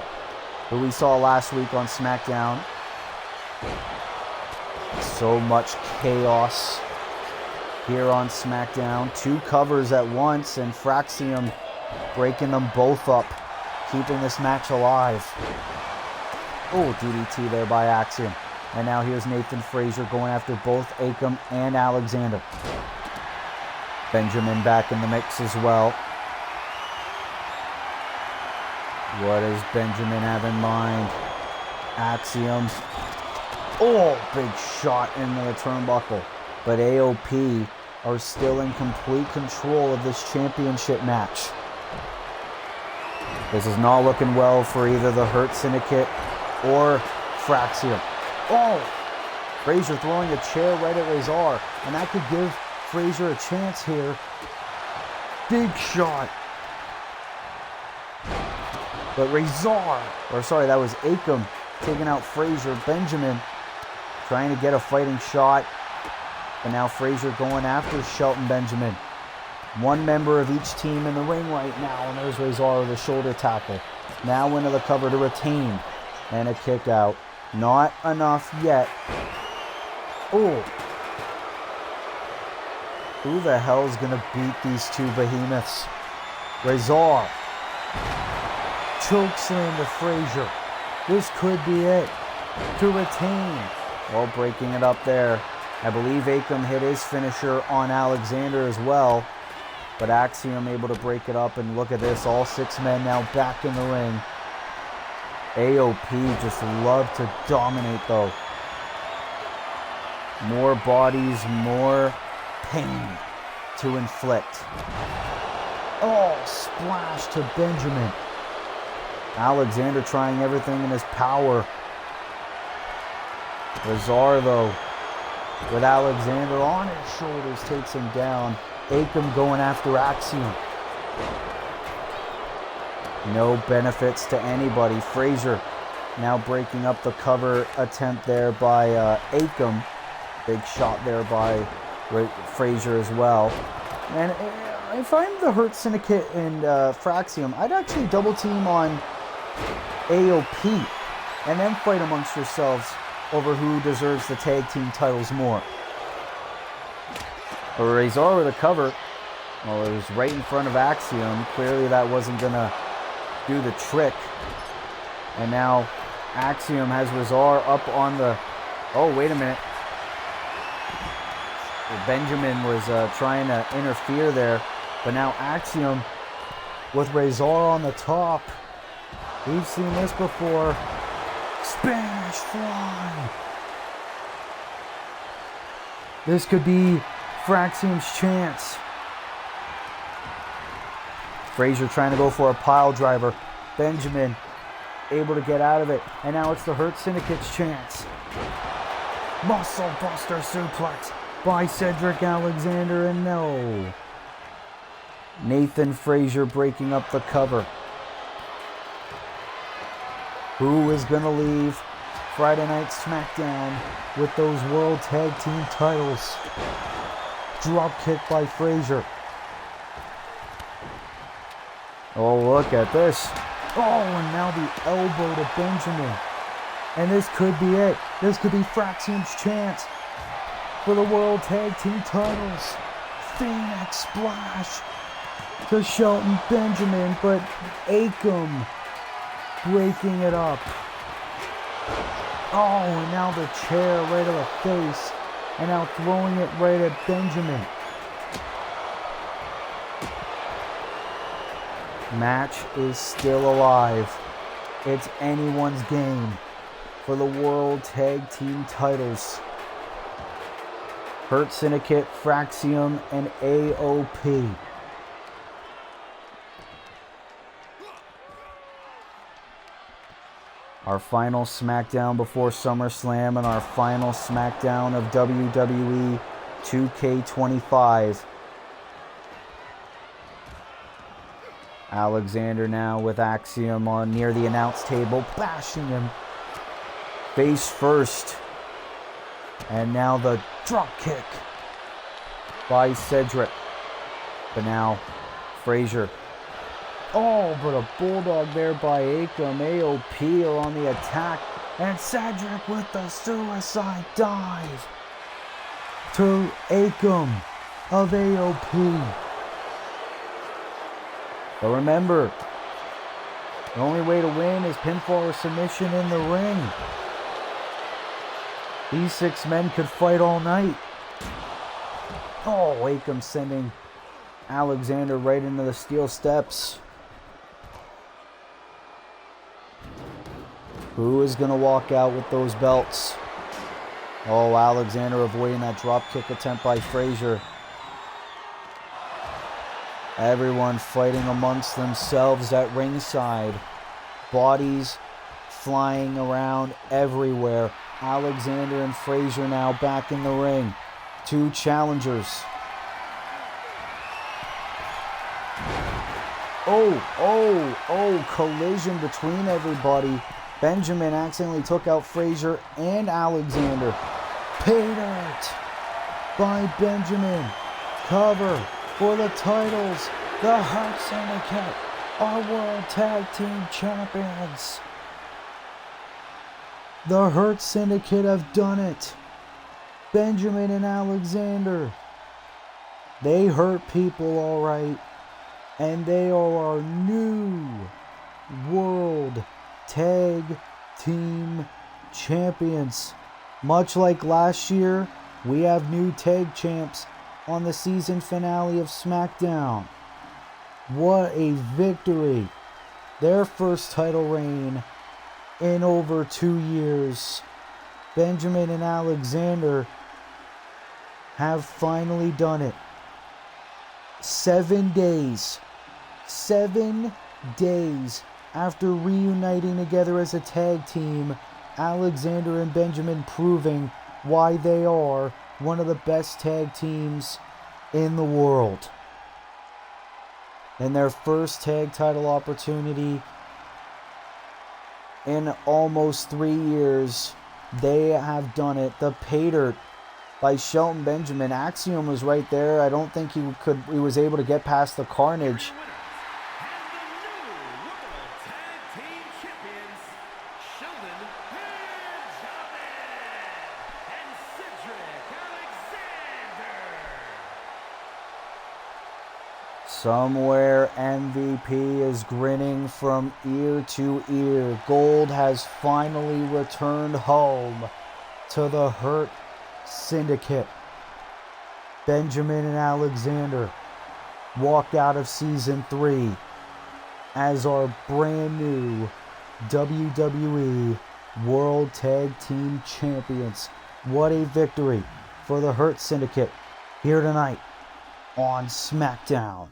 who we saw last week on SmackDown. So much chaos here on SmackDown. 2 covers at once, and Fraxium breaking them both up, keeping this match alive. Oh, DDT there by Axiom. And now here's Nathan Frazier going after both Akam and Alexander. Benjamin back in the mix as well. What does Benjamin have in mind? Axiom. Oh, big shot into the turnbuckle. But AOP are still in complete control of this championship match. This is not looking well for either the Hurt Syndicate or Fraxium. Oh! Frazier throwing a chair right at Razor, and that could give Frazier a chance here. Big shot. But that was Akam taking out Frazier. Benjamin trying to get a fighting shot. But now Frazier going after Shelton Benjamin. One member of each team in the ring right now. And there's Razor with a shoulder tackle. Now into the cover to retain. And a kick out. Not enough yet. Oh. Who the hell is going to beat these two behemoths? Razor. Chokeslam to Frazier. This could be it. To retain. Well, breaking it up there. I believe Akam hit his finisher on Alexander as well. But Axiom able to break it up, and look at this. All 6 men now back in the ring. AOP just love to dominate though. More bodies, more pain to inflict. Oh, splash to Benjamin. Alexander trying everything in his power. Razor though, with Alexander on his shoulders, takes him down. Akam going after Axiom. No benefits to anybody. Frazier now breaking up the cover attempt there by Akam. Big shot there by Frazier as well. And if I'm the Hurt Syndicate and Fraxium, I'd actually double team on AOP and then fight amongst yourselves over who deserves the tag team titles more. But Razor with a cover. Well, it was right in front of Axiom. Clearly that wasn't going to do the trick. And now Axiom has Razor up on the... Oh, wait a minute. Benjamin was trying to interfere there. But now Axiom with Razor on the top. We've seen this before. Spanish Fly. This could be Fraxium's chance. Frazier trying to go for a pile driver. Benjamin able to get out of it. And now it's the Hurt Syndicate's chance. Muscle Buster suplex by Cedric Alexander, and no. Nathan Frazier breaking up the cover. Who is going to leave Friday Night SmackDown with those World Tag Team titles? Drop kick by Frazier. Oh, look at this. Oh, and now the elbow to Benjamin. And this could be it. This could be Fraxium's chance for the World Tag Team titles. Phoenix Splash to Shelton Benjamin, but Akam breaking it up. Oh, and now the chair right to the face. And now throwing it right at Benjamin. Match is still alive. It's anyone's game for the World Tag Team titles. Hurt Syndicate, Fraxium, and AOP. Our final SmackDown before SummerSlam and our final SmackDown of WWE 2K25. Alexander now with Axiom on near the announce table, bashing him face first. And now the drop kick by Cedric. But now, Frazier. Oh, but a bulldog there by Akam. AOP are on the attack. And Cedric with the suicide dive to Akam of AOP. But remember, the only way to win is pinfall or submission in the ring. These 6 men could fight all night. Oh, Akam sending Alexander right into the steel steps. Who is going to walk out with those belts? Oh, Alexander avoiding that drop kick attempt by Frazier. Everyone fighting amongst themselves at ringside. Bodies flying around everywhere. Alexander and Frazier now back in the ring. 2 challengers. Oh, collision between everybody. Benjamin accidentally took out Frazier and Alexander. Pay dirt by Benjamin. Cover for the titles. The Hurt Syndicate are World Tag Team Champions. The Hurt Syndicate have done it. Benjamin and Alexander. They hurt people all right. And they are our new World Tag Team Champions. Much like last year, we have new tag champs on the season finale of Smackdown. What a victory. Their first title reign in over 2 years. Benjamin and Alexander have finally done it. 7 days. 7 days after reuniting together as a tag team, Alexander and Benjamin proving why they are one of the best tag teams in the world. In their first tag title opportunity in almost 3 years, they have done it. The pay dirt by Shelton Benjamin. Axiom was right there. I don't think he was able to get past the carnage. Somewhere MVP is grinning from ear to ear. Gold has finally returned home to the Hurt Syndicate. Benjamin and Alexander walked out of Season 3 as our brand new WWE World Tag Team Champions. What a victory for the Hurt Syndicate here tonight on Smackdown.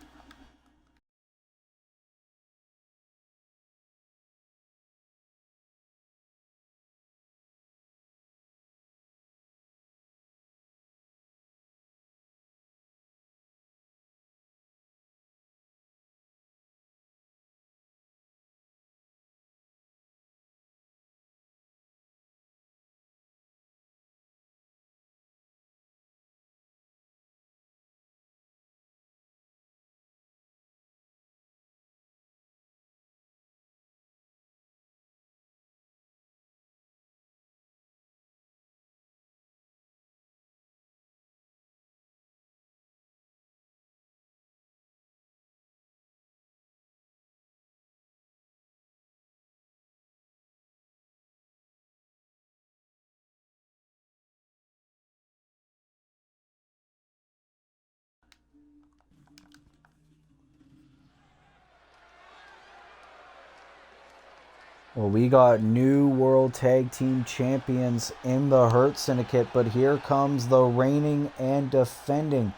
Well, we got new World Tag Team Champions in the Hurt Syndicate, but here comes the reigning and defending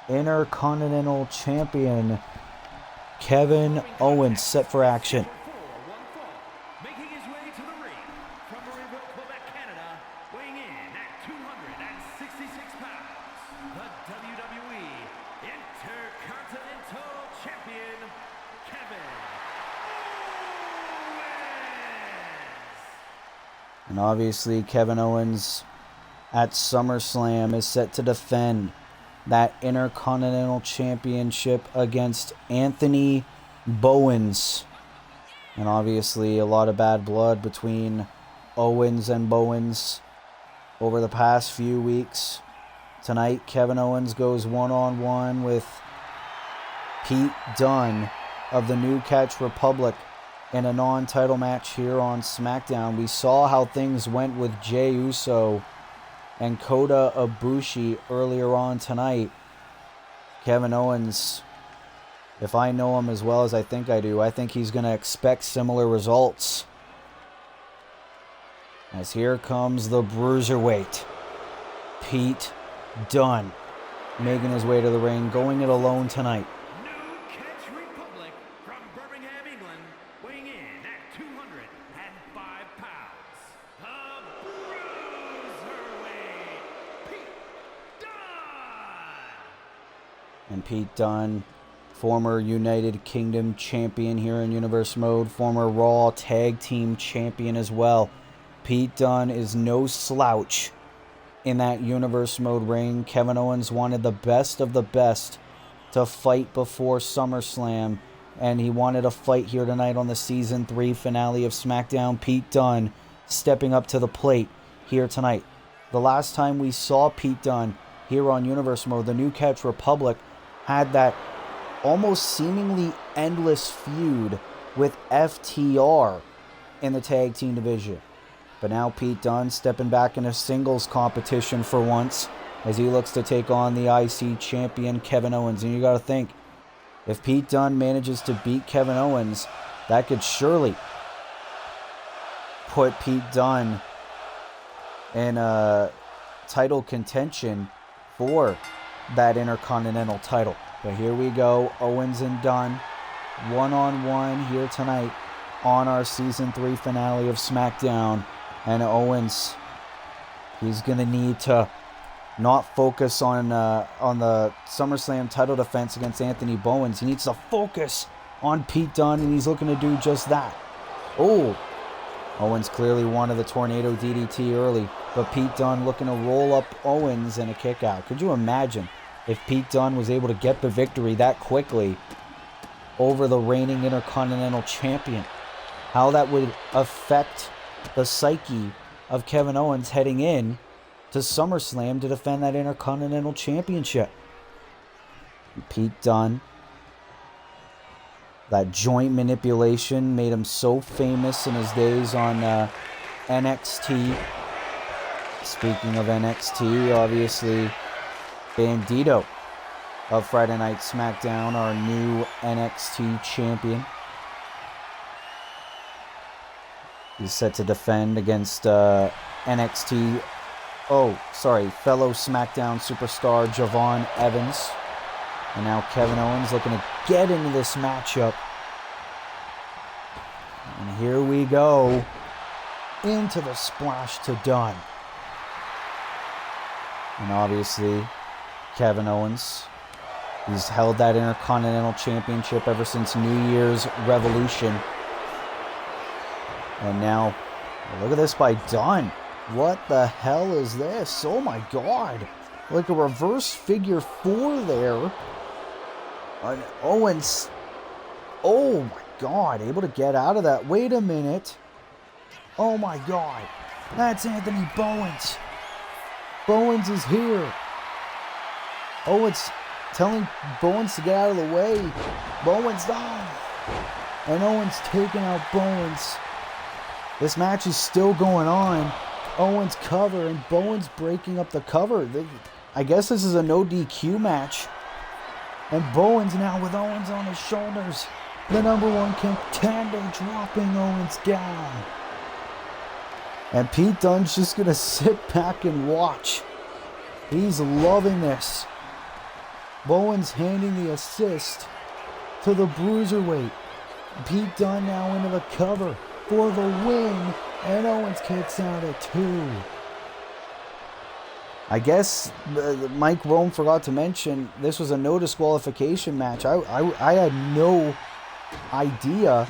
Intercontinental Champion, Kevin Owens, set for action. Making his way to the ring from Marieville, Quebec, Canada, weighing in at 266 pounds, the WWE Intercontinental Champion, Kevin Owens. And obviously Kevin Owens at SummerSlam is set to defend that Intercontinental Championship against Anthony Bowens. And obviously a lot of bad blood between Owens and Bowens over the past few weeks. Tonight, Kevin Owens goes one-on-one with Pete Dunne of the New Catch Republic in a non-title match here on SmackDown. We saw how things went with Jey Uso and Kota Ibushi earlier on tonight. Kevin Owens, if I know him as well as I think I do, I think he's going to expect similar results. As here comes the Bruiserweight, Pete Dunne, making his way to the ring, going it alone tonight. New Catch Republic from Birmingham, England, weighing in at 205 pounds, the Bruiserweight, Pete Dunne. And Pete Dunne, former United Kingdom champion here in Universe Mode, former Raw Tag Team champion as well. Pete Dunne is no slouch in that Universe Mode ring. Kevin Owens wanted the best of the best to fight before SummerSlam, and he wanted a fight here tonight on the Season 3 finale of SmackDown. Pete Dunne stepping up to the plate here tonight. The last time we saw Pete Dunne here on Universe Mode, the New Catch Republic had that almost seemingly endless feud with FTR in the tag team division. But now Pete Dunne stepping back in a singles competition for once as he looks to take on the IC champion Kevin Owens. And you got to think, if Pete Dunne manages to beat Kevin Owens, that could surely put Pete Dunne in a title contention for that Intercontinental title. But here we go, Owens and Dunne, one-on-one here tonight on our Season 3 finale of SmackDown. And Owens, he's going to need to not focus on the SummerSlam title defense against Anthony Bowens. He needs to focus on Pete Dunne, and he's looking to do just that. Oh, Owens clearly wanted the Tornado DDT early, but Pete Dunne looking to roll up Owens in a kick out. Could you imagine if Pete Dunne was able to get the victory that quickly over the reigning Intercontinental Champion? How that would affect the psyche of Kevin Owens heading in to SummerSlam to defend that Intercontinental Championship. Pete Dunne, that joint manipulation made him so famous in his days on NXT. Speaking of NXT, obviously Bandito of Friday Night SmackDown, our new NXT champion. He's set to defend against fellow SmackDown superstar Javon Evans. And now Kevin Owens looking to get into this matchup. And here we go. Into the splash to Dunne. And obviously, Kevin Owens, he's held that Intercontinental Championship ever since New Year's Revolution. And now, look at this by Dunne. What the hell is this? Oh my god. Like a reverse figure 4 there. And Owens, oh my god, able to get out of that. Wait a minute. Oh my god. That's Anthony Bowens. Bowens is here. Owens telling Bowens to get out of the way. Bowens down. And Owens taking out Bowens. This match is still going on. Owens cover and Bowens breaking up the cover. I guess this is a no DQ match. And Bowens now with Owens on his shoulders. The #1 contender dropping Owens down. And Pete Dunne's just going to sit back and watch. He's loving this. Bowens handing the assist to the Bruiserweight. Pete Dunne now into the cover for the win, and Owens kicks out at 2. I guess Mike Rome forgot to mention this was a no disqualification match. I had no idea,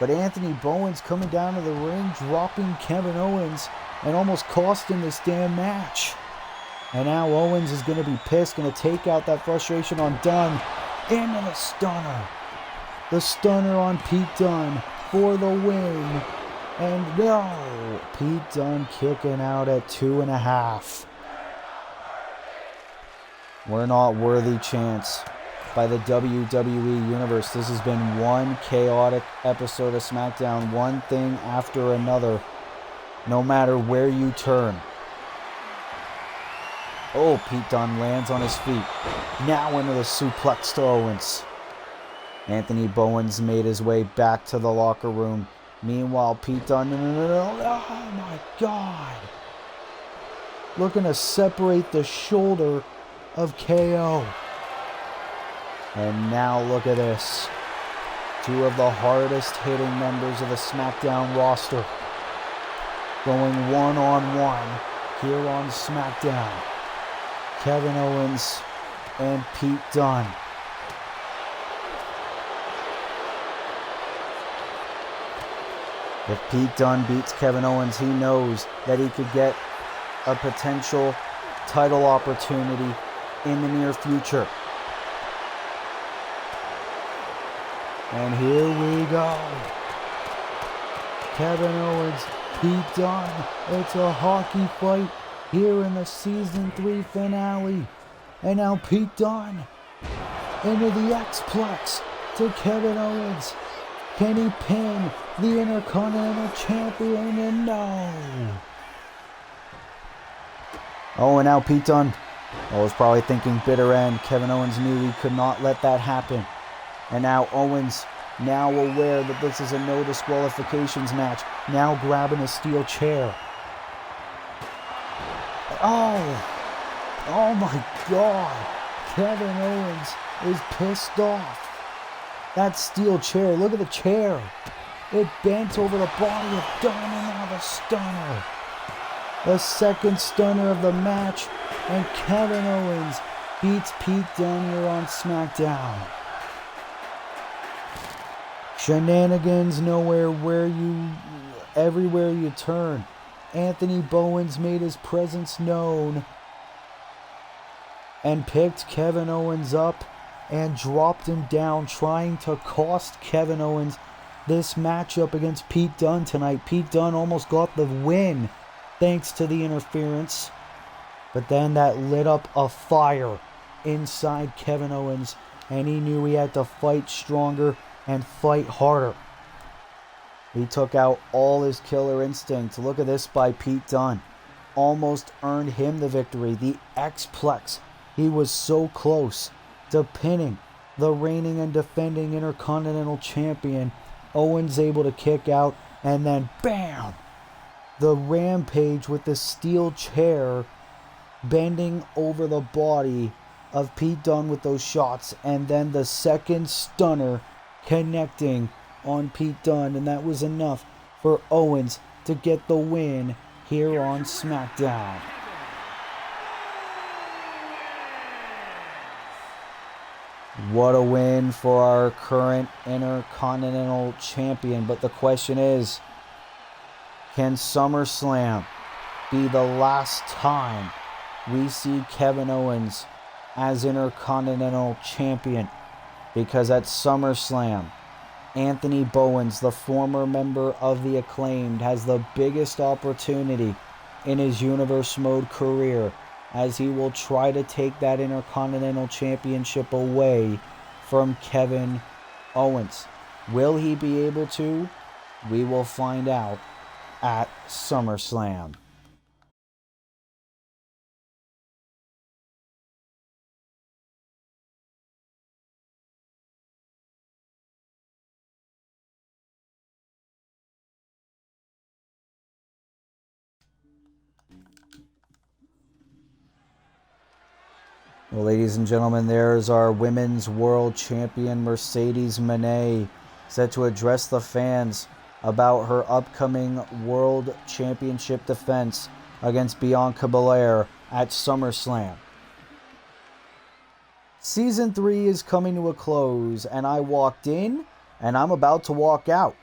but Anthony Bowens coming down to the ring, dropping Kevin Owens, and almost costing this damn match. And now Owens is going to be pissed, going to take out that frustration on Dunne. Into the stunner. The stunner on Pete Dunne for the win. And no, Pete Dunne kicking out at 2.5. We're not worthy chants by the WWE Universe. This has been one chaotic episode of SmackDown, one thing after another, no matter where you turn. Oh, Pete Dunne lands on his feet. Now into the suplex to Owens. Anthony Bowens made his way back to the locker room. Meanwhile, Pete Dunne, oh my God. Looking to separate the shoulder of KO. And now look at this. Two of the hardest hitting members of the SmackDown roster going one-on-one here on SmackDown. Kevin Owens and Pete Dunne. If Pete Dunne beats Kevin Owens, he knows that he could get a potential title opportunity in the near future. And here we go. Kevin Owens, Pete Dunne. It's a hockey fight here in the Season 3 finale. And now Pete Dunne into the X-Plex to Kevin Owens. Can he pin the Intercontinental Champion? And no. Oh, and now Pete Dunne. I was probably thinking bitter end. Kevin Owens knew he could not let that happen. And now Owens, now aware that this is a no disqualifications match, now grabbing a steel chair. Oh my God. Kevin Owens is pissed off. That steel chair, look at the chair. It bent over the body of Dunne, and now the stunner. The second stunner of the match, and Kevin Owens beats Pete Dunne here on SmackDown. Shenanigans everywhere you turn. Anthony Bowens made his presence known and picked Kevin Owens up and dropped him down, trying to cost Kevin Owens this matchup against Pete Dunne tonight. Pete Dunne almost got the win thanks to the interference, but then that lit up a fire inside Kevin Owens, and he knew he had to fight stronger and fight harder. He took out all his killer instincts. Look at this by Pete Dunne. Almost earned him the victory. The X-Plex. He was so close to pinning the reigning and defending Intercontinental Champion. Owens able to kick out, and then bam! The Rampage with the steel chair bending over the body of Pete Dunne with those shots, and then the second stunner connecting on Pete Dunne, and that was enough for Owens to get the win here on SmackDown. What a win for our current Intercontinental Champion. But the question is, can SummerSlam be the last time we see Kevin Owens as Intercontinental Champion? Because at SummerSlam, Anthony Bowens, the former member of the Acclaimed, has the biggest opportunity in his Universe Mode career, as he will try to take that Intercontinental Championship away from Kevin Owens. Will he be able to? We will find out at SummerSlam. Well, ladies and gentlemen, there's our Women's World Champion Mercedes Moné, set to address the fans about her upcoming World Championship defense against Bianca Belair at SummerSlam. Season 3 is coming to a close, and I walked in, and I'm about to walk out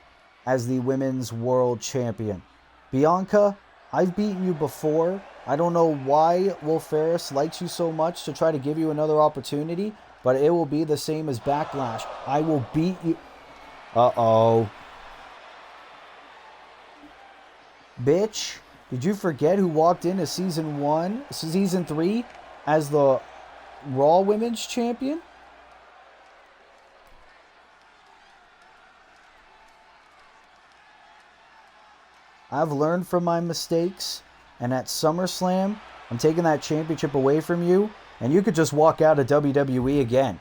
as the Women's World Champion. Bianca, I've beaten you before. I don't know why Will Ferris likes you so much to try to give you another opportunity, but it will be the same as Backlash. I will beat you. Uh-oh. Bitch, did you forget who walked into season 3 as the Raw Women's Champion? I've learned from my mistakes, and at SummerSlam, I'm taking that championship away from you, and you could just walk out of WWE again.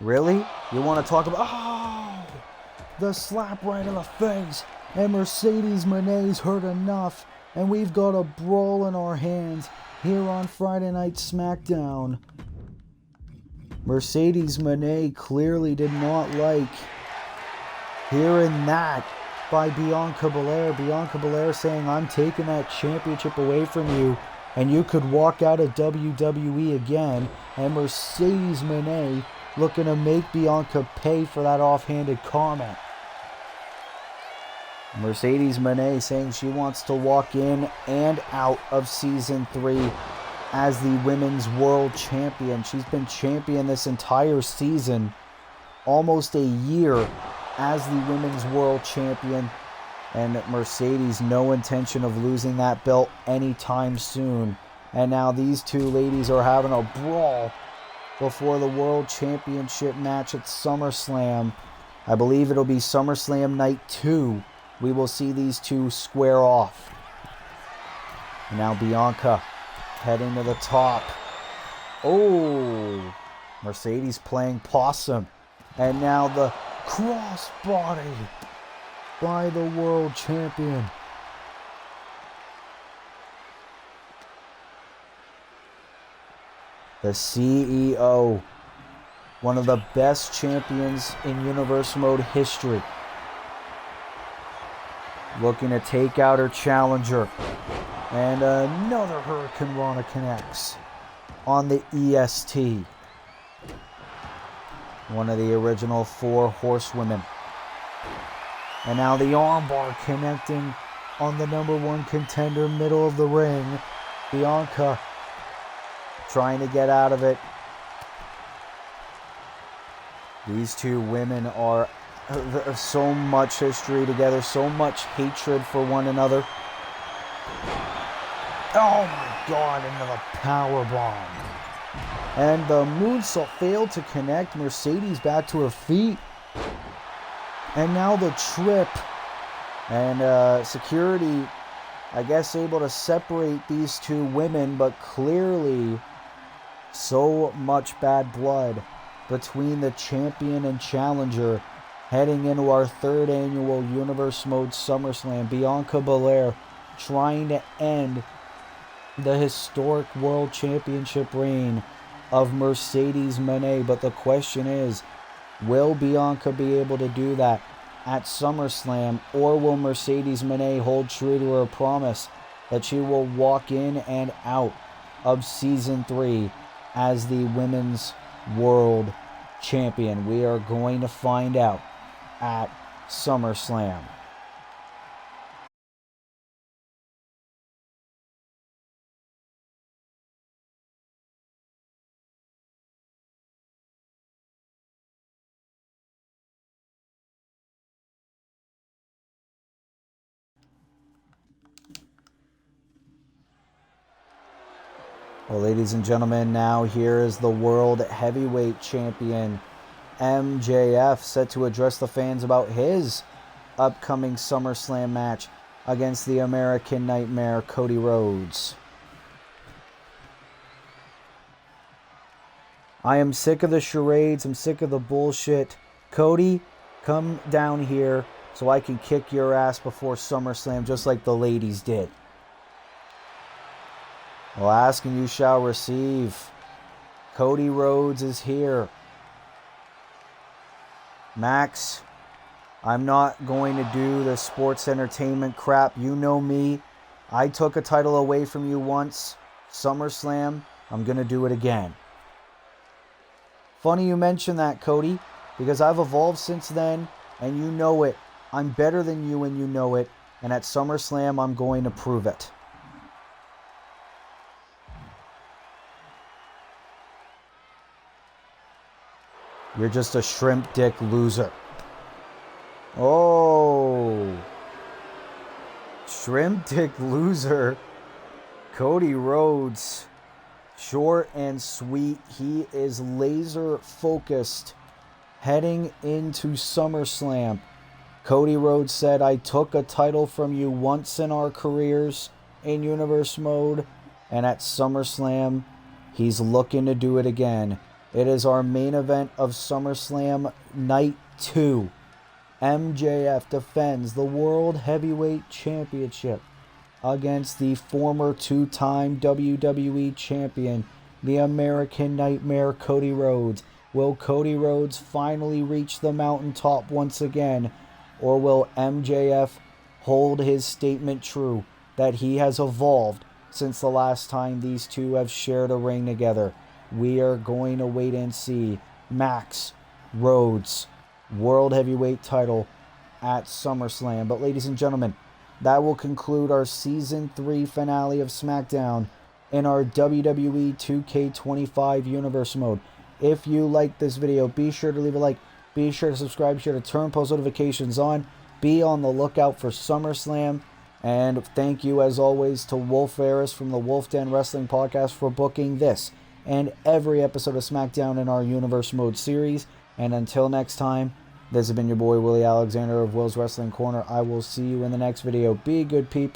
Really? You want to talk about... Oh! The slap right in the face, and Mercedes Moné's heard enough, and we've got a brawl in our hands here on Friday Night Smackdown. Mercedes Moné clearly did not like hearing that by Bianca Belair. Bianca Belair saying, I'm taking that championship away from you, and you could walk out of WWE again, and Mercedes Moné looking to make Bianca pay for that offhanded comment. Mercedes Moné saying she wants to walk in and out of Season 3 as the Women's World Champion. She's been champion this entire season, almost a year as the Women's World Champion. And Mercedes, no intention of losing that belt anytime soon. And now these two ladies are having a brawl before the World Championship match at SummerSlam. I believe it'll be SummerSlam Night 2. We will see these two square off. And now Bianca heading to the top. Oh, Mercedes playing possum. And now the crossbody by the world champion. The CEO, one of the best champions in Universe Mode history, looking to take out her challenger. And another Hurricane Rana connects on the EST. One of the original 4 horsewomen. And now the armbar connecting on the #1 contender, middle of the ring. Bianca trying to get out of it. These two women are so much history together, so much hatred for one another. Oh my God, into the powerbomb. And the moonsault failed to connect. Mercedes back to her feet. And now the trip. And security, I guess, able to separate these two women, but clearly so much bad blood between the champion and challenger heading into our 3rd annual Universe Mode SummerSlam. Bianca Belair trying to end the historic World Championship reign of Mercedes Moné. But the question is, will Bianca be able to do that at SummerSlam, or will Mercedes Moné hold true to her promise that she will walk in and out of Season 3 as the Women's World Champion? We are going to find out at SummerSlam. Well, ladies and gentlemen, now here is the World Heavyweight Champion, MJF, set to address the fans about his upcoming SummerSlam match against the American Nightmare, Cody Rhodes. I am sick of the charades. I'm sick of the bullshit. Cody, come down here so I can kick your ass before SummerSlam just like the ladies did. Well, ask and you shall receive. Cody Rhodes is here. Max, I'm not going to do the sports entertainment crap. You know me. I took a title away from you once. SummerSlam, I'm going to do it again. Funny you mention that, Cody, because I've evolved since then, and you know it. I'm better than you and you know it. And at SummerSlam, I'm going to prove it. You're just a shrimp dick loser. Oh. Shrimp dick loser. Cody Rhodes. Short and sweet. He is laser focused heading into SummerSlam. Cody Rhodes said, I took a title from you once in our careers in Universe Mode, and at SummerSlam, he's looking to do it again. It is our main event of SummerSlam Night 2. MJF defends the World Heavyweight Championship against the former two-time WWE Champion, the American Nightmare, Cody Rhodes. Will Cody Rhodes finally reach the mountaintop once again? Or will MJF hold his statement true that he has evolved since the last time these two have shared a ring together? We are going to wait and see. Max Rhodes, World Heavyweight title at SummerSlam. But ladies and gentlemen, that will conclude our Season 3 finale of SmackDown in our WWE 2K25 Universe Mode. If you like this video, be sure to leave a like. Be sure to subscribe, be sure to turn post notifications on. Be on the lookout for SummerSlam. And thank you, as always, to Wolf Harris from the Wolf Den Wrestling Podcast for booking this and every episode of SmackDown in our Universe Mode series. And until next time, this has been your boy, Willie Alexander of Will's Wrestling Corner. I will see you in the next video. Be good, people.